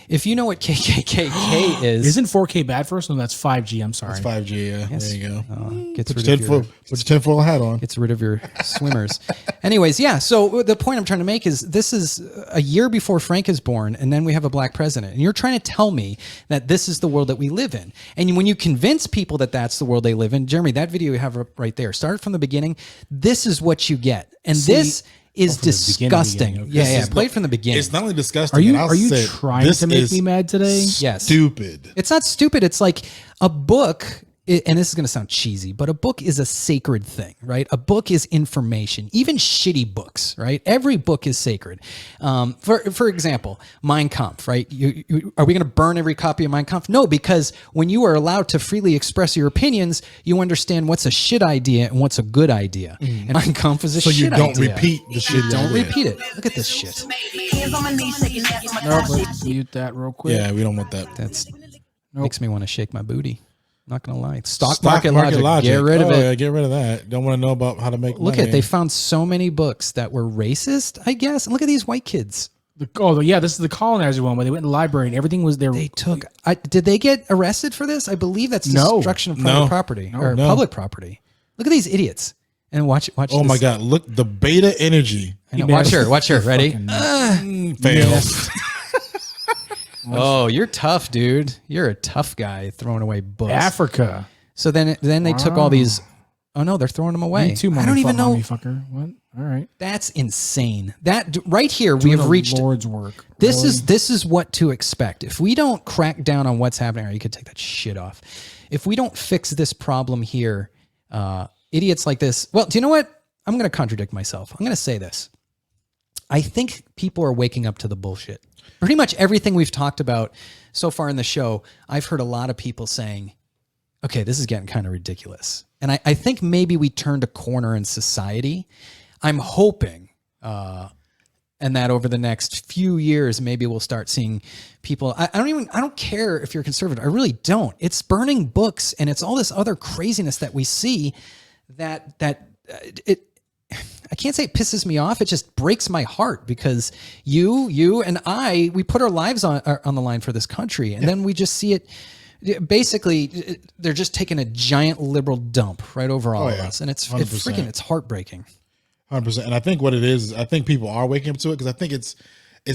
If you know what KKKK is,
isn't 4K bad for us? No, that's 5G. I'm sorry.
It's 5G. Yeah,
yes.
There you go.
Gets
Put
rid
your
of your
tinfoil hat on.
Gets rid of your swimmers. Anyways, yeah. So the point I'm trying to make is this is a year before Frank is born, and then we have a black president. And you're trying to tell me that this is the world that we live in. And when you convince people that that's the world they live in, Jeremy, that video you have right there, start from the beginning. This is what you get, and this is disgusting.
Okay.
Yeah. Play it from the beginning.
It's not only disgusting.
Are you trying to make me mad today?
Yes.
Stupid.
It's not stupid. It's like a book, and this is going to sound cheesy, but a book is a sacred thing, right? A book is information, even shitty books, right? Every book is sacred. For example, Mein Kampf, right? Are we going to burn every copy of Mein Kampf? No, because when you are allowed to freely express your opinions, you understand what's a shit idea and what's a good idea. And Mein Kampf is a shit idea.
So you don't repeat the shit.
Don't repeat it. Look at this shit.
Nope, let's mute that real quick.
Yeah, we don't want that.
That's makes me want to shake my booty. Not gonna lie. Stock market logic. Get rid of it.
Yeah, get rid of that. Don't want to know about how to make money.
They found so many books that were racist, I guess. And look at these white kids.
This is the colonizer one where they went in the library and everything was there.
They took. Did they get arrested for this? I believe that's destruction of private property or public property. Look at these idiots. And watch.
Oh my God! Look, the beta energy.
Watch her. Ready?
Fail.
Oh, you're tough, dude. You're a tough guy throwing away books.
Africa.
So then they took all these. Oh no, they're throwing them away. I don't even know.
Fucker. What? All right.
That's insane. That right here, we have reached
Lord's work.
This is what to expect. If we don't crack down on what's happening, or you could take that shit off. If we don't fix this problem here, idiots like this. Well, do you know what? I'm going to contradict myself. I'm going to say this. I think people are waking up to the bullshit. Pretty much everything we've talked about so far in the show, I've heard a lot of people saying, okay, this is getting kind of ridiculous. And I think maybe we turned a corner in society. I'm hoping, and that over the next few years, maybe we'll start seeing people. I don't care if you're conservative. I really don't. It's burning books and it's all this other craziness that we see that I can't say it pisses me off. It just breaks my heart because you and we put our lives on the line for this country. And then we just see it. Basically, they're just taking a giant liberal dump right over all of us. And it's heartbreaking.
100%. And I think what it is, I think people are waking up to it because I think it's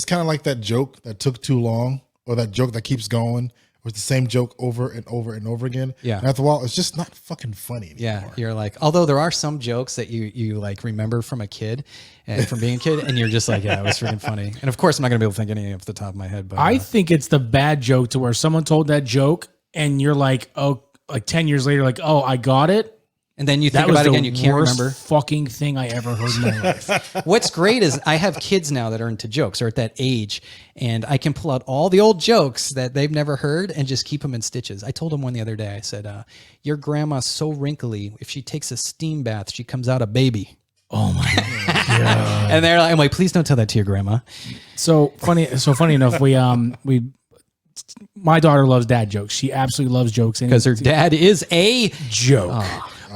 kind of like that joke that took too long, or that joke that keeps going, or it's the same joke over and over and over again.
Yeah.
And after a while, it's just not fucking funny anymore.
Yeah, you're like, although there are some jokes that you like remember from a kid and from being a kid, and you're just like, yeah, it was freaking funny. And of course, I'm not gonna be able to think of any off the top of my head. But
I think it's the bad joke to where someone told that joke and you're like, oh, like 10 years later, like, oh, I got it.
and then you think about it again, you can't remember.
Fucking thing I ever heard in my life.
What's great is I have kids now that are into jokes or at that age, and I can pull out all the old jokes that they've never heard and just keep them in stitches. I told them one the other day. I said, "Your grandma's so wrinkly. If she takes a steam bath, she comes out a baby."
Oh my God.
And they're like, "I'm like, please don't tell that to your grandma."
So funny enough, my daughter loves dad jokes. She absolutely loves jokes
Because her dad is a
joke.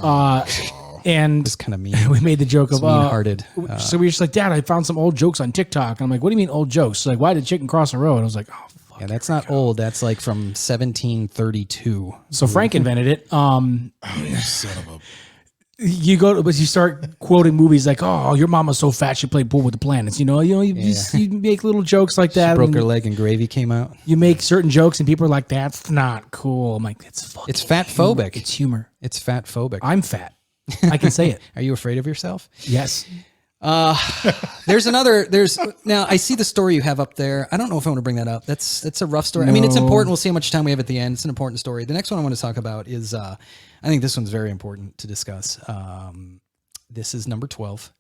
And
It's kind of mean.
we made the joke of
mean-hearted.
So we were just like, Dad, I found some old jokes on TikTok. And I'm like, what do you mean old jokes? She's like, why did chicken cross the road? And I was like, oh fuck.
Yeah, that's not old. That's like from 1732.
So Frank invented it.
Son of a.
You start quoting movies like, "Oh, your mama's so fat she played pool with the planets." You make little jokes like that.
Broke her leg and gravy came out.
You make certain jokes and people are like, "That's not cool." I'm like, "It's fucking.
It's fat phobic.
It's humor.
It's fat phobic.
I'm fat. I can say it.
Are you afraid of yourself?
Yes.
Now I see the story you have up there. I don't know if I want to bring that up. That's a rough story. I mean, it's important. We'll see how much time we have at the end. It's an important story. The next one I want to talk about is, I think this one's very important to discuss. This is number 12.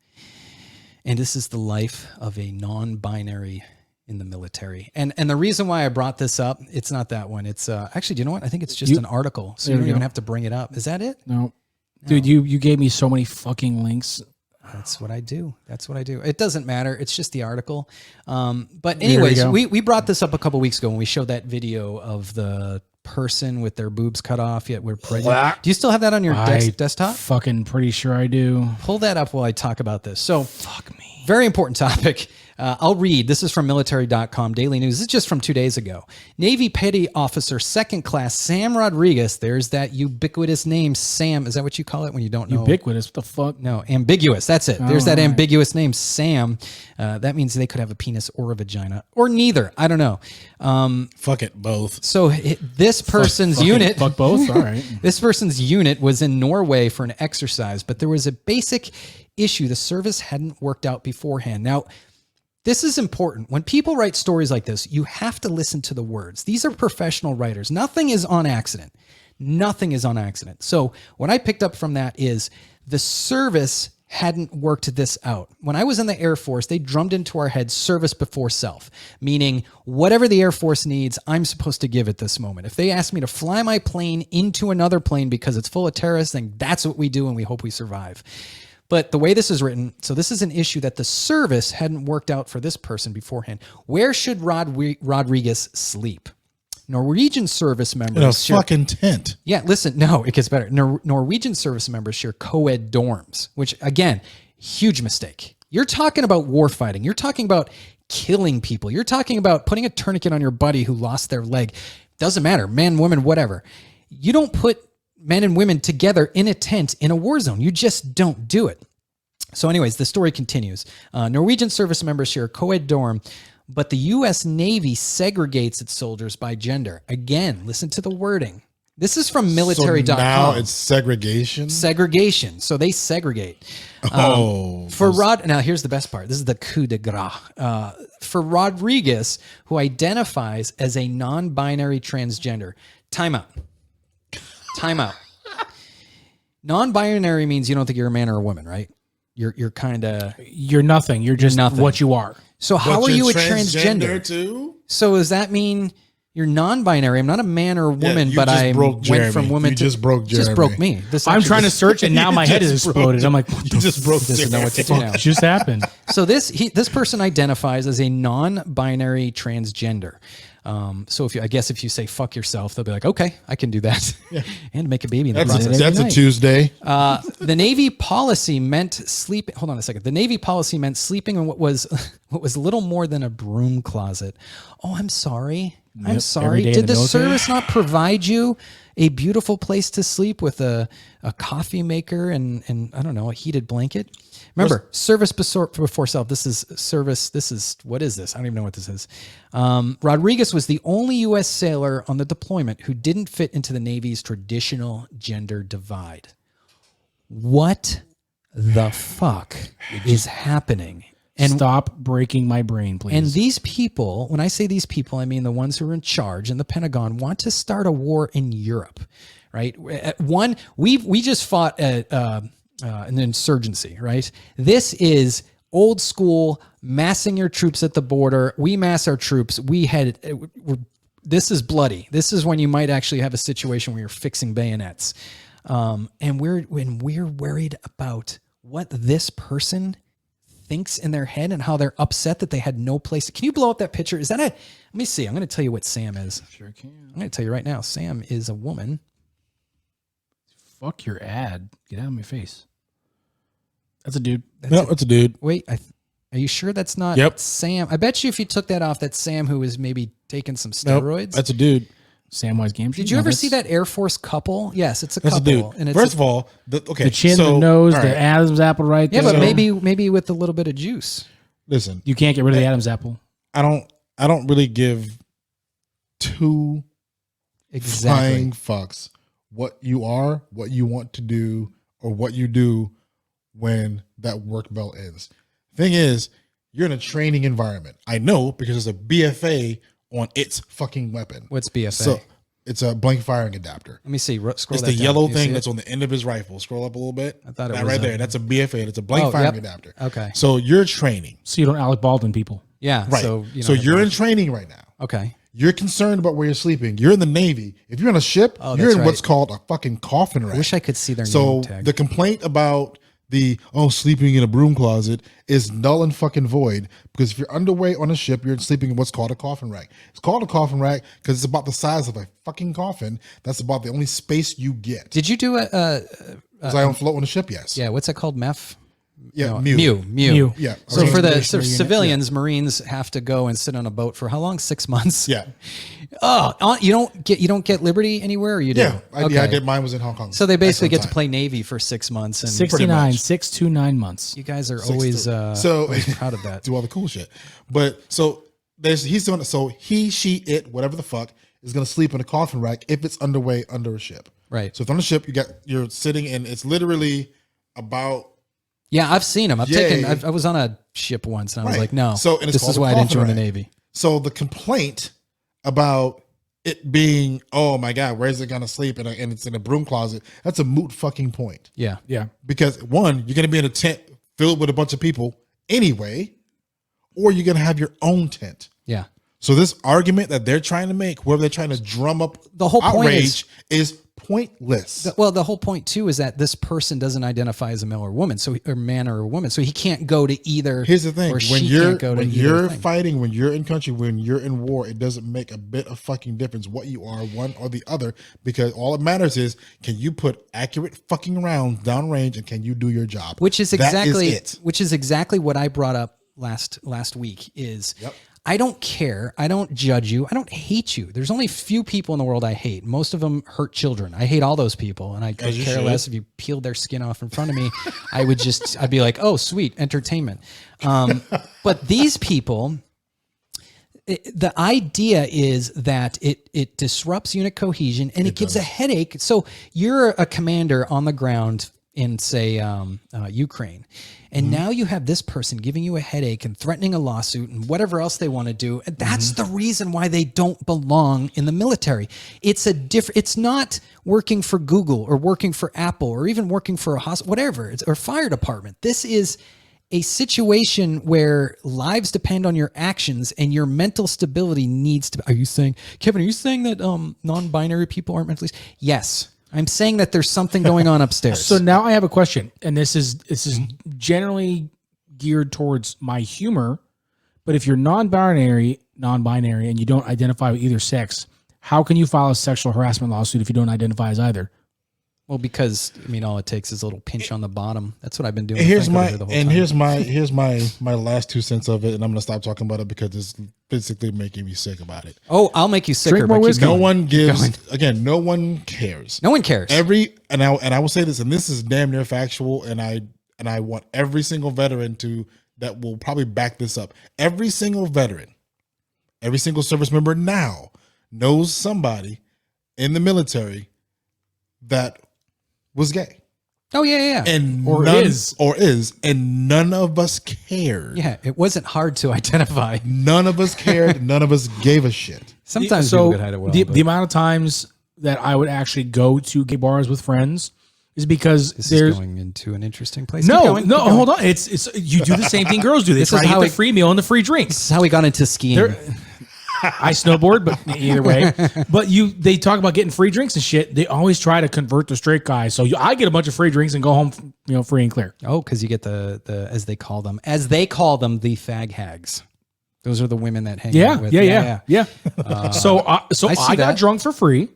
And this is the life of a non-binary in the military. And the reason why I brought this up, it's not that one. It's actually, do you know what? I think it's just an article. So you don't even have to bring it up. Is that it?
No. Dude, you gave me so many fucking links.
That's what I do. It doesn't matter. It's just the article. But anyways, we brought this up a couple weeks ago when we showed that video of the person with their boobs cut off yet we're pregnant. Do you still have that on your desktop?
Fucking pretty sure I do.
Pull that up while I talk about this. So
Fuck me.
very important topic. I'll read. This is from military.com daily news. This is just from 2 days ago. Navy Petty Officer 2nd Class Sam Rodriguez. There's that ubiquitous name, Sam. Is that what you call it when you don't know?
Ubiquitous. What the fuck?
No, ambiguous. That's it. There's that ambiguous name, Sam. That means they could have a penis or a vagina or neither. I don't know.
Fuck it, both.
So this person's unit.
Fuck both. All right.
This person's unit was in Norway for an exercise, but there was a basic issue. The service hadn't worked out beforehand. Now, this is important. When people write stories like this, you have to listen to the words. These are professional writers. Nothing is on accident. Nothing is on accident. So what I picked up from that is the service hadn't worked this out. When I was in the Air Force, they drummed into our heads service before self, meaning whatever the Air Force needs, I'm supposed to give at this moment. If they ask me to fly my plane into another plane because it's full of terrorists, then that's what we do and we hope we survive. But the way this is written, so this is an issue that the service hadn't worked out for this person beforehand. Where should Rodriguez sleep? Norwegian service members
In a fucking tent.
Yeah, listen, no, it gets better. Norwegian service members share co-ed dorms, which again, huge mistake. You're talking about war fighting. You're talking about killing people. You're talking about putting a tourniquet on your buddy who lost their leg. Doesn't matter, man, woman, whatever. You don't put men and women together in a tent in a war zone. You just don't do it. So anyways, the story continues. Norwegian service members share a co-ed dorm, but the U.S. Navy segregates its soldiers by gender. Again, listen to the wording. This is from military.com.
So now it's segregation?
Segregation. So they segregate. Now here's the best part. This is the coup de grace. For Rodriguez, who identifies as a non-binary transgender. Time out. Non-binary means you don't think you're a man or a woman, right? You're kind of...
You're nothing. You're just nothing. What you are.
So how are you a transgender?
Too?
So does that mean you're non-binary? I'm not a man or a woman, but I went from women to...
just broke Jeremy.
Just broke me.
I'm trying to search and now my head is exploded. I'm like, what
You just broke
doesn't know what to do now.
just happened?
So this person identifies as a non-binary transgender. So if you say fuck yourself, they'll be like, okay, I can do that. Yeah. And make a baby in the process.
That's a Tuesday.
The Navy policy meant sleep. Hold on a second. The Navy policy meant sleeping in what was little more than a broom closet. Oh, I'm sorry. I'm
Yep,
sorry.
every day in
Did
the
the
military.
service not provide you a beautiful place to sleep with a coffee maker and I don't know, a heated blanket? Remember, service before self. This is service. This is, what is this? I don't even know what this is. Rodriguez was the only U.S. sailor on the deployment who didn't fit into the Navy's traditional gender divide. What the fuck is happening? And
Stop breaking my brain, please.
and these people, when I say these people, I mean the ones who are in charge in the Pentagon, want to start a war in Europe, right? We just fought an insurgency, right? This is old school massing your troops at the border. We mass our troops. This is bloody. This is when you might actually have a situation where you're fixing bayonets, and we're worried about what this person thinks in their head and how they're upset that they had no place. Can you blow up that picture? Is that let me see. I'm going to tell you what Sam is.
Sure can.
I'm going to tell you right now. Sam is a woman.
Fuck your ad. Get out of my face. That's a dude.
That's a dude.
Wait, are you sure that's not Sam? I bet you if you took that off, that's Sam who is maybe taking some steroids.
That's a dude.
Samwise Gamgee.
Did you ever see that Air Force couple? Yes, it's a
That's
couple.
a dude.
And it's
First of all, the chin,
the nose,
all
the
right.
Adam's apple right
yeah,
there.
but maybe with a little bit of juice.
Listen,
You can't get rid of the Adam's apple.
I don't really give two flying fucks what you are, what you want to do, or what you do when that work belt ends. Thing is, you're in a training environment. I know because there's a BFA on its fucking weapon.
What's BFA?
So it's a blank firing adapter.
Let me see. Scroll
It's
that
the
down.
yellow
Can you see
thing
it?
that's on the end of his rifle. Scroll up a little bit.
I thought it
that
was
right there. That's a BFA. It's a blank firing adapter.
Okay.
So you're training.
So you don't Alec Baldwin people.
Yeah.
Right.
So
you're in training right now.
Okay.
You're concerned about where you're sleeping. You're in the Navy. If you're on a ship, you're
that's
in what's
right.
called a fucking coffin rack.
I wish I could see their
So
name tag.
the complaint about sleeping in a broom closet is null and fucking void, because if you're underway on a ship, you're sleeping in what's called a coffin rack. It's called a coffin rack because it's about the size of a fucking coffin. That's about the only space you get.
Did you do
Was I on float on a ship? Yes.
yeah, what's that called? MEF?
Yeah.
No,
Mew.
Mew.
Yeah.
So
Okay.
for the
Stationary unit.
civilians, Marines have to go and sit on a boat for how long? 6 months.
Yeah.
Oh, you don't get liberty anywhere, or you do?
Yeah. I did. Mine was in Hong Kong.
So they basically
Excellent
get to
time.
play Navy for 6 months, and
69,
much.
6 to 9 months.
you guys are always always proud of that.
do all the cool shit. But so he's doing it. So he, she, it, whatever the fuck, is going to sleep in a coffin rack if it's underway under a ship.
Right.
So if on a ship, you're sitting and it's literally about.
Yeah, I've seen them.
Yay.
I was on a ship once, and I was
Right.
like, no.
So, and it's
this
called
is
a
why I didn't
coffin
join the
rack.
Navy.
So the complaint about it being, oh my God, where's it going to sleep? And it's in a broom closet. That's a moot fucking point.
Yeah.
Yeah.
Because one, you're going to be in a tent filled with a bunch of people anyway, or you're going to have your own tent.
Yeah.
So this argument that they're trying to make, where they're trying to drum up
The whole point
outrage, is pointless.
Well, the whole point too is that this person doesn't identify as a male or woman, or man or woman, so he can't go to either.
Here's the thing:
or
when
she
you're
can't go to
when
either
you're
thing.
fighting, when you're in country, when you're in war, it doesn't make a bit of fucking difference what you are, one or the other, because all that matters is, can you put accurate fucking rounds down range, and can you do your job?
Which is
That
exactly
it.
which is exactly what I brought up last week. Is
Yep.
I don't care. I don't judge you. I don't hate you. There's only few people in the world I hate. Most of them hurt children. I hate all those people, and I could
As you
care
should.
less if you peeled their skin off in front of me. I'd be like, oh, sweet entertainment. But these people, the idea is that it disrupts unit cohesion, and it gives a headache. So you're a commander on the ground in, say, Ukraine, and now you have this person giving you a headache and threatening a lawsuit and whatever else they want to do. And that's the reason why they don't belong in the military. It's not working for Google or working for Apple or even working for a hospital, whatever, or fire department. This is a situation where lives depend on your actions, and your mental stability needs to. Are you saying, Kevin? Are you saying that non-binary people aren't mentally? Yes, I'm saying that there's something going on upstairs.
So now I have a question, and this is generally geared towards my humor. But if you're non-binary, and you don't identify with either sex, how can you file a sexual harassment lawsuit if you don't identify as either?
Well, because I mean, all it takes is a little pinch on the bottom. That's what I've been doing.
Here's my last 2 cents of it, and I'm gonna stop talking about it because it's basically making me sick about it.
Oh, I'll make you sicker.
Drink more
but keep
whiskey.
No
going.
one gives
going.
again. No one cares.
No one cares.
And I will say this, and this is damn near factual, and I want every single veteran that will probably back this up. Every single veteran, every single service member now knows somebody in the military that was gay.
Oh yeah.
And
is,
and none of us cared.
Yeah, it wasn't hard to identify.
None of us cared. None of us gave a shit.
Sometimes people could hide it well.
The amount of times that I would actually go to gay bars with friends is because
this
there's
is going into an interesting place.
no, hold on. It's you do the same thing girls do. They try to get the free meal and the free drinks.
This is how we got into skiing.
I snowboard, but either way. But they talk about getting free drinks and shit. They always try to convert the straight guys. So I get a bunch of free drinks and go home, free and clear.
Oh, because you get the as they call them, the fag hags. Those are the women that hang out with.
Yeah. So I got drunk for free,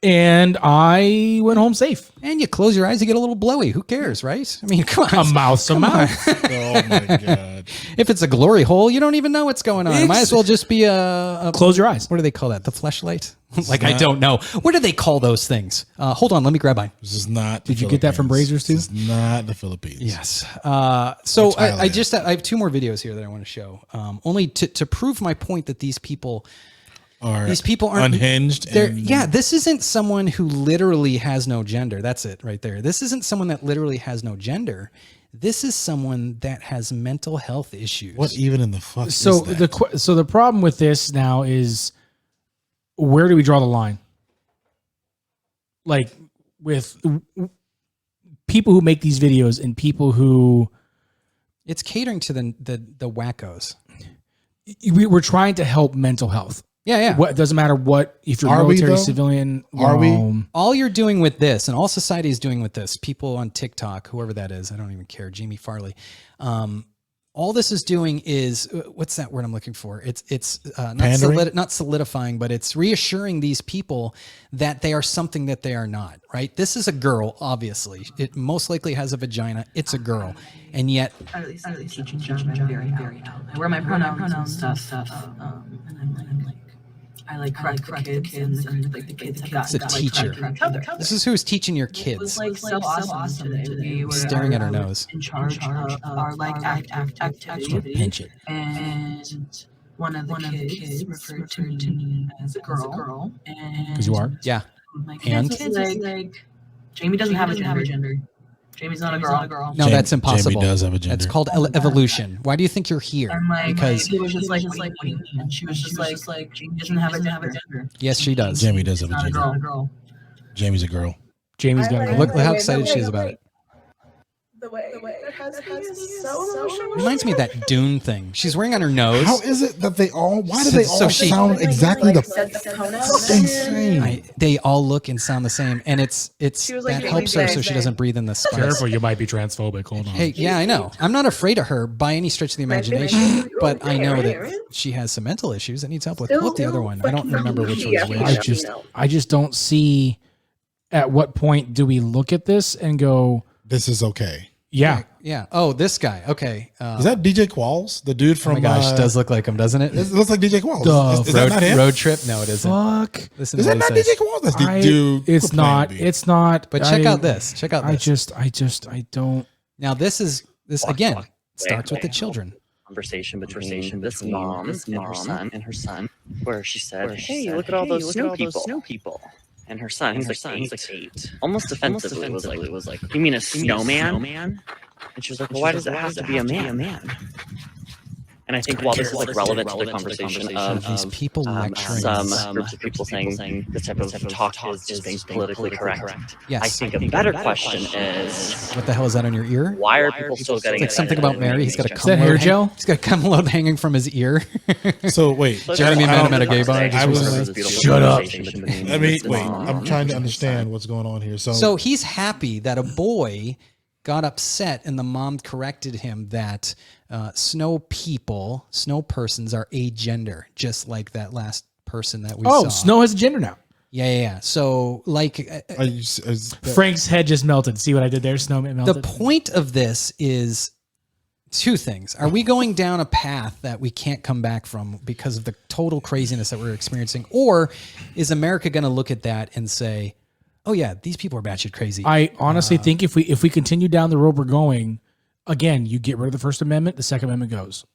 and I went home safe.
And you close your eyes, you get a little blowy. Who cares, right? I mean, come on.
A mouth's a mouth.
Oh my god!
If it's a glory hole, you don't even know what's going on. It might as well just be a
Close your eyes.
What do they call that? The fleshlight? I don't know. What do they call those things? Hold on, let me grab mine.
This is not.
Did you get that from Brazzers too?
This is not the Philippines.
Yes. So I have 2 more videos here that I want to show. Only to prove my point that these people aren't
unhinged.
This isn't someone who literally has no gender. That's it right there. This isn't someone that literally has no gender. This is someone that has mental health issues.
What even in the fuck?
So
is that?
the problem with this now is, where do we draw the line? Like with people who make these videos and people who,
it's catering to the wackos.
we're trying to help mental health.
Yeah.
What doesn't matter what, if you're military, civilian.
Are we?
All you're doing with this, and all society is doing with this, people on TikTok, whoever that is, I don't even care, Jamie Farley. All this is doing is, what's that word I'm looking for? It's not solidifying, but it's reassuring these people that they are something that they are not, right? This is a girl, obviously. It most likely has a vagina. It's a girl. And yet...
At least teaching German very out. I wear my pronouns and stuff. And I'm like, I correct the kids and like the kids have got.
It's a teacher. This is who's teaching your kids.
It was like so awesome today. We were
staring at her nose.
In charge of our activity.
Pinch it.
And one of the kids referred to me as a girl.
Because you are?
Yeah.
My kids was like, Jamie doesn't have a gender. Jamie's not a girl.
No, that's impossible.
Jamie does have a gender.
It's called evolution. Why do you think you're here?
Because he was just like, what do you mean? And she was just like, Jamie doesn't have a gender.
Yes, she does.
Jamie does have a
Not a
gender.
girl.
Jamie's a girl.
Jamie's got to
Look how excited she is about it.
The way her husband is so emotional.
Reminds me of that Dune thing. She's wearing on her nose.
How is it that why do they all sound exactly the fucking same?
They all look and sound the same, and it's that helps her so she doesn't breathe in the spice.
Careful, you might be transphobic. Hold on.
Hey, yeah, I know. I'm not afraid of her by any stretch of the imagination, but I know that she has some mental issues that needs help with. What's the other one? I don't remember which one's which.
I just don't see at what point do we look at this and go,
this is okay.
Yeah.
Oh, this guy. Okay.
Is that DJ Qualls? The dude from...
Oh my gosh, does look like him, doesn't it?
It looks like DJ Qualls. Is that not him?
Road Trip? No, it isn't.
Fuck.
Listen
Is
to
that
what
not
he
DJ
says.
Qualls? That's the dude.
It's not. It's not.
But check out this. Check out this.
I don't.
Now, this again, starts with the children.
Conversation between this mom and her son, where she said, "Hey, look at all those snow people." And her son, he's like 8. Almost offensively was like, "You mean a snowman?" And she was like, "Well, why does it have to be a man?" And I think while this is like relevant to the conversation of
these people lecturing
some groups of people saying this type of talk is just being politically correct.
Yes.
I think a better question is,
What the hell is that on your ear?
why are people still getting
It's like something about Mary. He's got a
Is that hair gel?
He's got a cum load hanging from his ear.
So wait,
Jeremy met him at a gay bar.
I was
Shut up.
I mean, wait. I'm trying to understand what's going on here.
So he's happy that a boy got upset and the mom corrected him that snow persons are agender, just like that last person that we saw.
Oh, Snow has a gender now.
Yeah. So like
Frank's head just melted. See what I did there? Snowman melted.
the point of this is two things. Are we going down a path that we can't come back from because of the total craziness that we're experiencing? Or is America going to look at that and say, oh yeah, these people are batshit crazy?
I honestly think if we continue down the road we're going, again, you get rid of the First Amendment, the Second Amendment goes.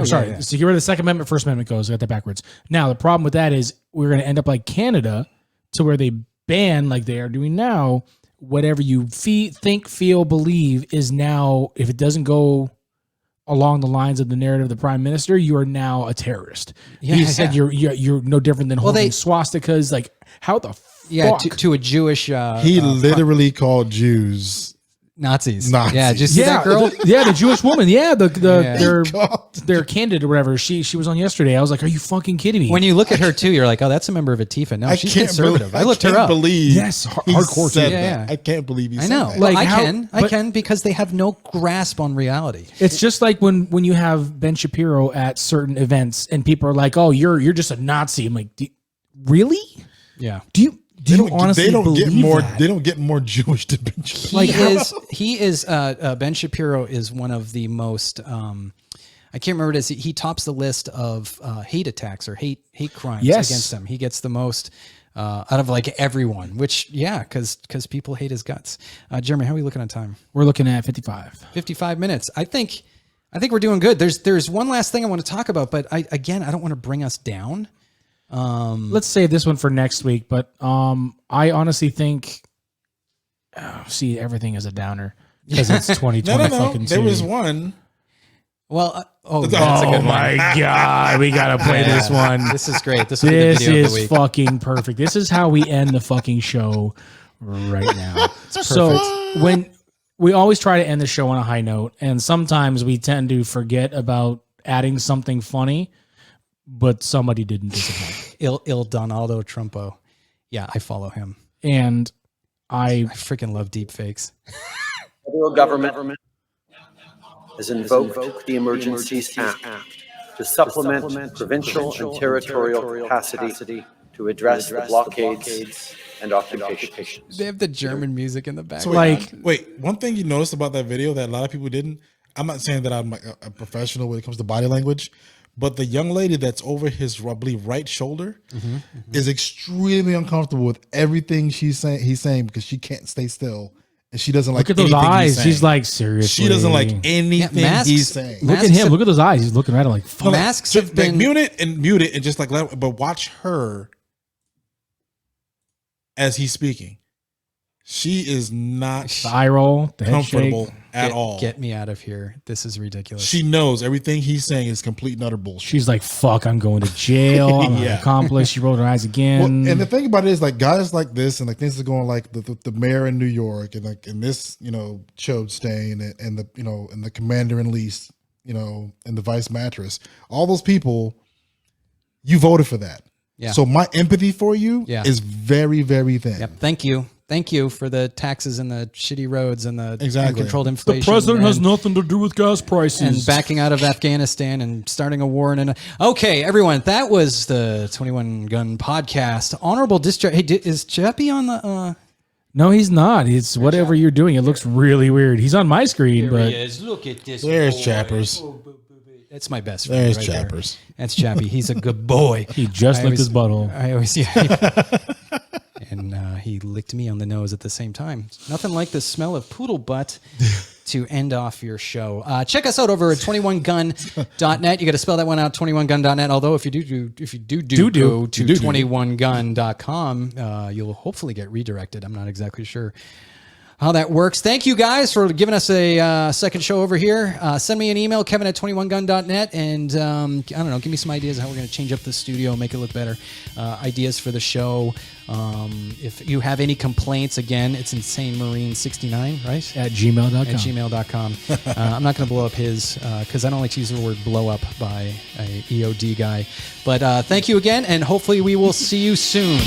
So you get rid of the Second Amendment, First Amendment goes. I got that backwards. Now, the problem with that is we're going to end up like Canada, to where they ban, like they are doing now, whatever you think, feel, believe is now, if it doesn't go along the lines of the narrative of the prime minister, you are now a terrorist. He said you're no different than holding swastikas. Like, how the fuck?
To a Jewish...
he literally called Jews...
Nazis.
Yeah,
did you see that girl?
The Jewish woman. Yeah, their candidate or whatever. She was on yesterday. I was like, are you fucking kidding me?
When you look at her too, you're like, oh, that's a member of Antifa. No, she's conservative. I looked her up.
Yes,
hardcore.
I can't believe he said
know.
that.
Like, I can because they have no grasp on reality.
It's just like when you have Ben Shapiro at certain events and people are like, oh, you're just a Nazi. I'm like, really?
Yeah.
Do you honestly believe that?
They don't get more Jewish than Ben Shapiro.
Ben Shapiro is one of the most, I can't remember it as he tops the list of hate attacks or hate crimes against him. He gets the most out of like everyone, which, because people hate his guts. Jeremy, how are we looking on time?
We're looking at 55
minutes. I think we're doing good. There's one last thing I want to talk about, but I don't want to bring us down.
Let's save this one for next week, but I honestly think everything is a downer because it's 2020.
No. There was one.
Well,
that's a good my God, we gotta play this one.
This is great. This
is fucking perfect. This is how we end the fucking show right now. So when we always try to end the show on a high note, and sometimes we tend to forget about adding something funny. But somebody didn't disappoint.
Il Donaldo Trumpo. Yeah, I follow him.
And I
freaking love deep fakes.
Federal government has invoked the Emergencies Act to supplement provincial and territorial capacity to address the blockades and occupations.
They have the German music in the back.
So wait, one thing you noticed about that video that a lot of people didn't, I'm not saying that I'm a professional when it comes to body language, but the young lady that's over his, I believe, right shoulder is extremely uncomfortable with everything he's saying because she can't stay still. And she doesn't like anything.
Look at those eyes.
She's
like, seriously.
She doesn't like anything he's saying.
Look at him. Look at those eyes. He's looking at him like, fuck.
Masks have been...
mute it and just like let it, but watch her as he's speaking. She is not
eye roll,
comfortable at all.
Get me out of here. This is ridiculous.
She knows everything he's saying is complete and utter bullshit.
She's like, fuck, I'm going to jail. I'm an accomplice. She rolled her eyes again.
Well, and the thing about it is like guys like this and like things are going like the mayor in New York and like in this, Chode and the, and the commander in lease, and the vice mattress, all those people, you voted for that.
Yeah.
So my empathy for you is very, very thin.
Yep. Thank you for the taxes and the shitty roads and the uncontrolled
The
inflation.
president has nothing to do with gas prices.
And backing out of Afghanistan and starting a war. Okay, everyone, that was the 21 Gun Podcast. Honorable Discharge. Hey, is Chappie on the...
No, he's not. It's whatever you're doing. It looks really weird. He's on my screen, but...
He is. Look at this.
There's Chappers.
That's my best friend.
There's
right
Chappers.
There. That's Chappie. He's a good boy.
He just licked his butthole.
I always... And he licked me on the nose at the same time. Nothing like the smell of poodle butt to end off your show. Check us out over at 21gun.net. You got to spell that one out, 21gun.net. Although if you do go to 21gun.com, you'll hopefully get redirected. I'm not exactly sure how that works. Thank you guys for giving us a second show over here. Send me an email, kevin@21gun.net, and I don't know, give me some ideas of how we're going to change up the studio, make it look better. Ideas for the show. If you have any complaints, again, it's InsaneMarine69, right?
At gmail.com.
At gmail.com. I'm not going to blow up his, because I don't like to use the word blow up by a EOD guy. But thank you again, and hopefully we will see you soon.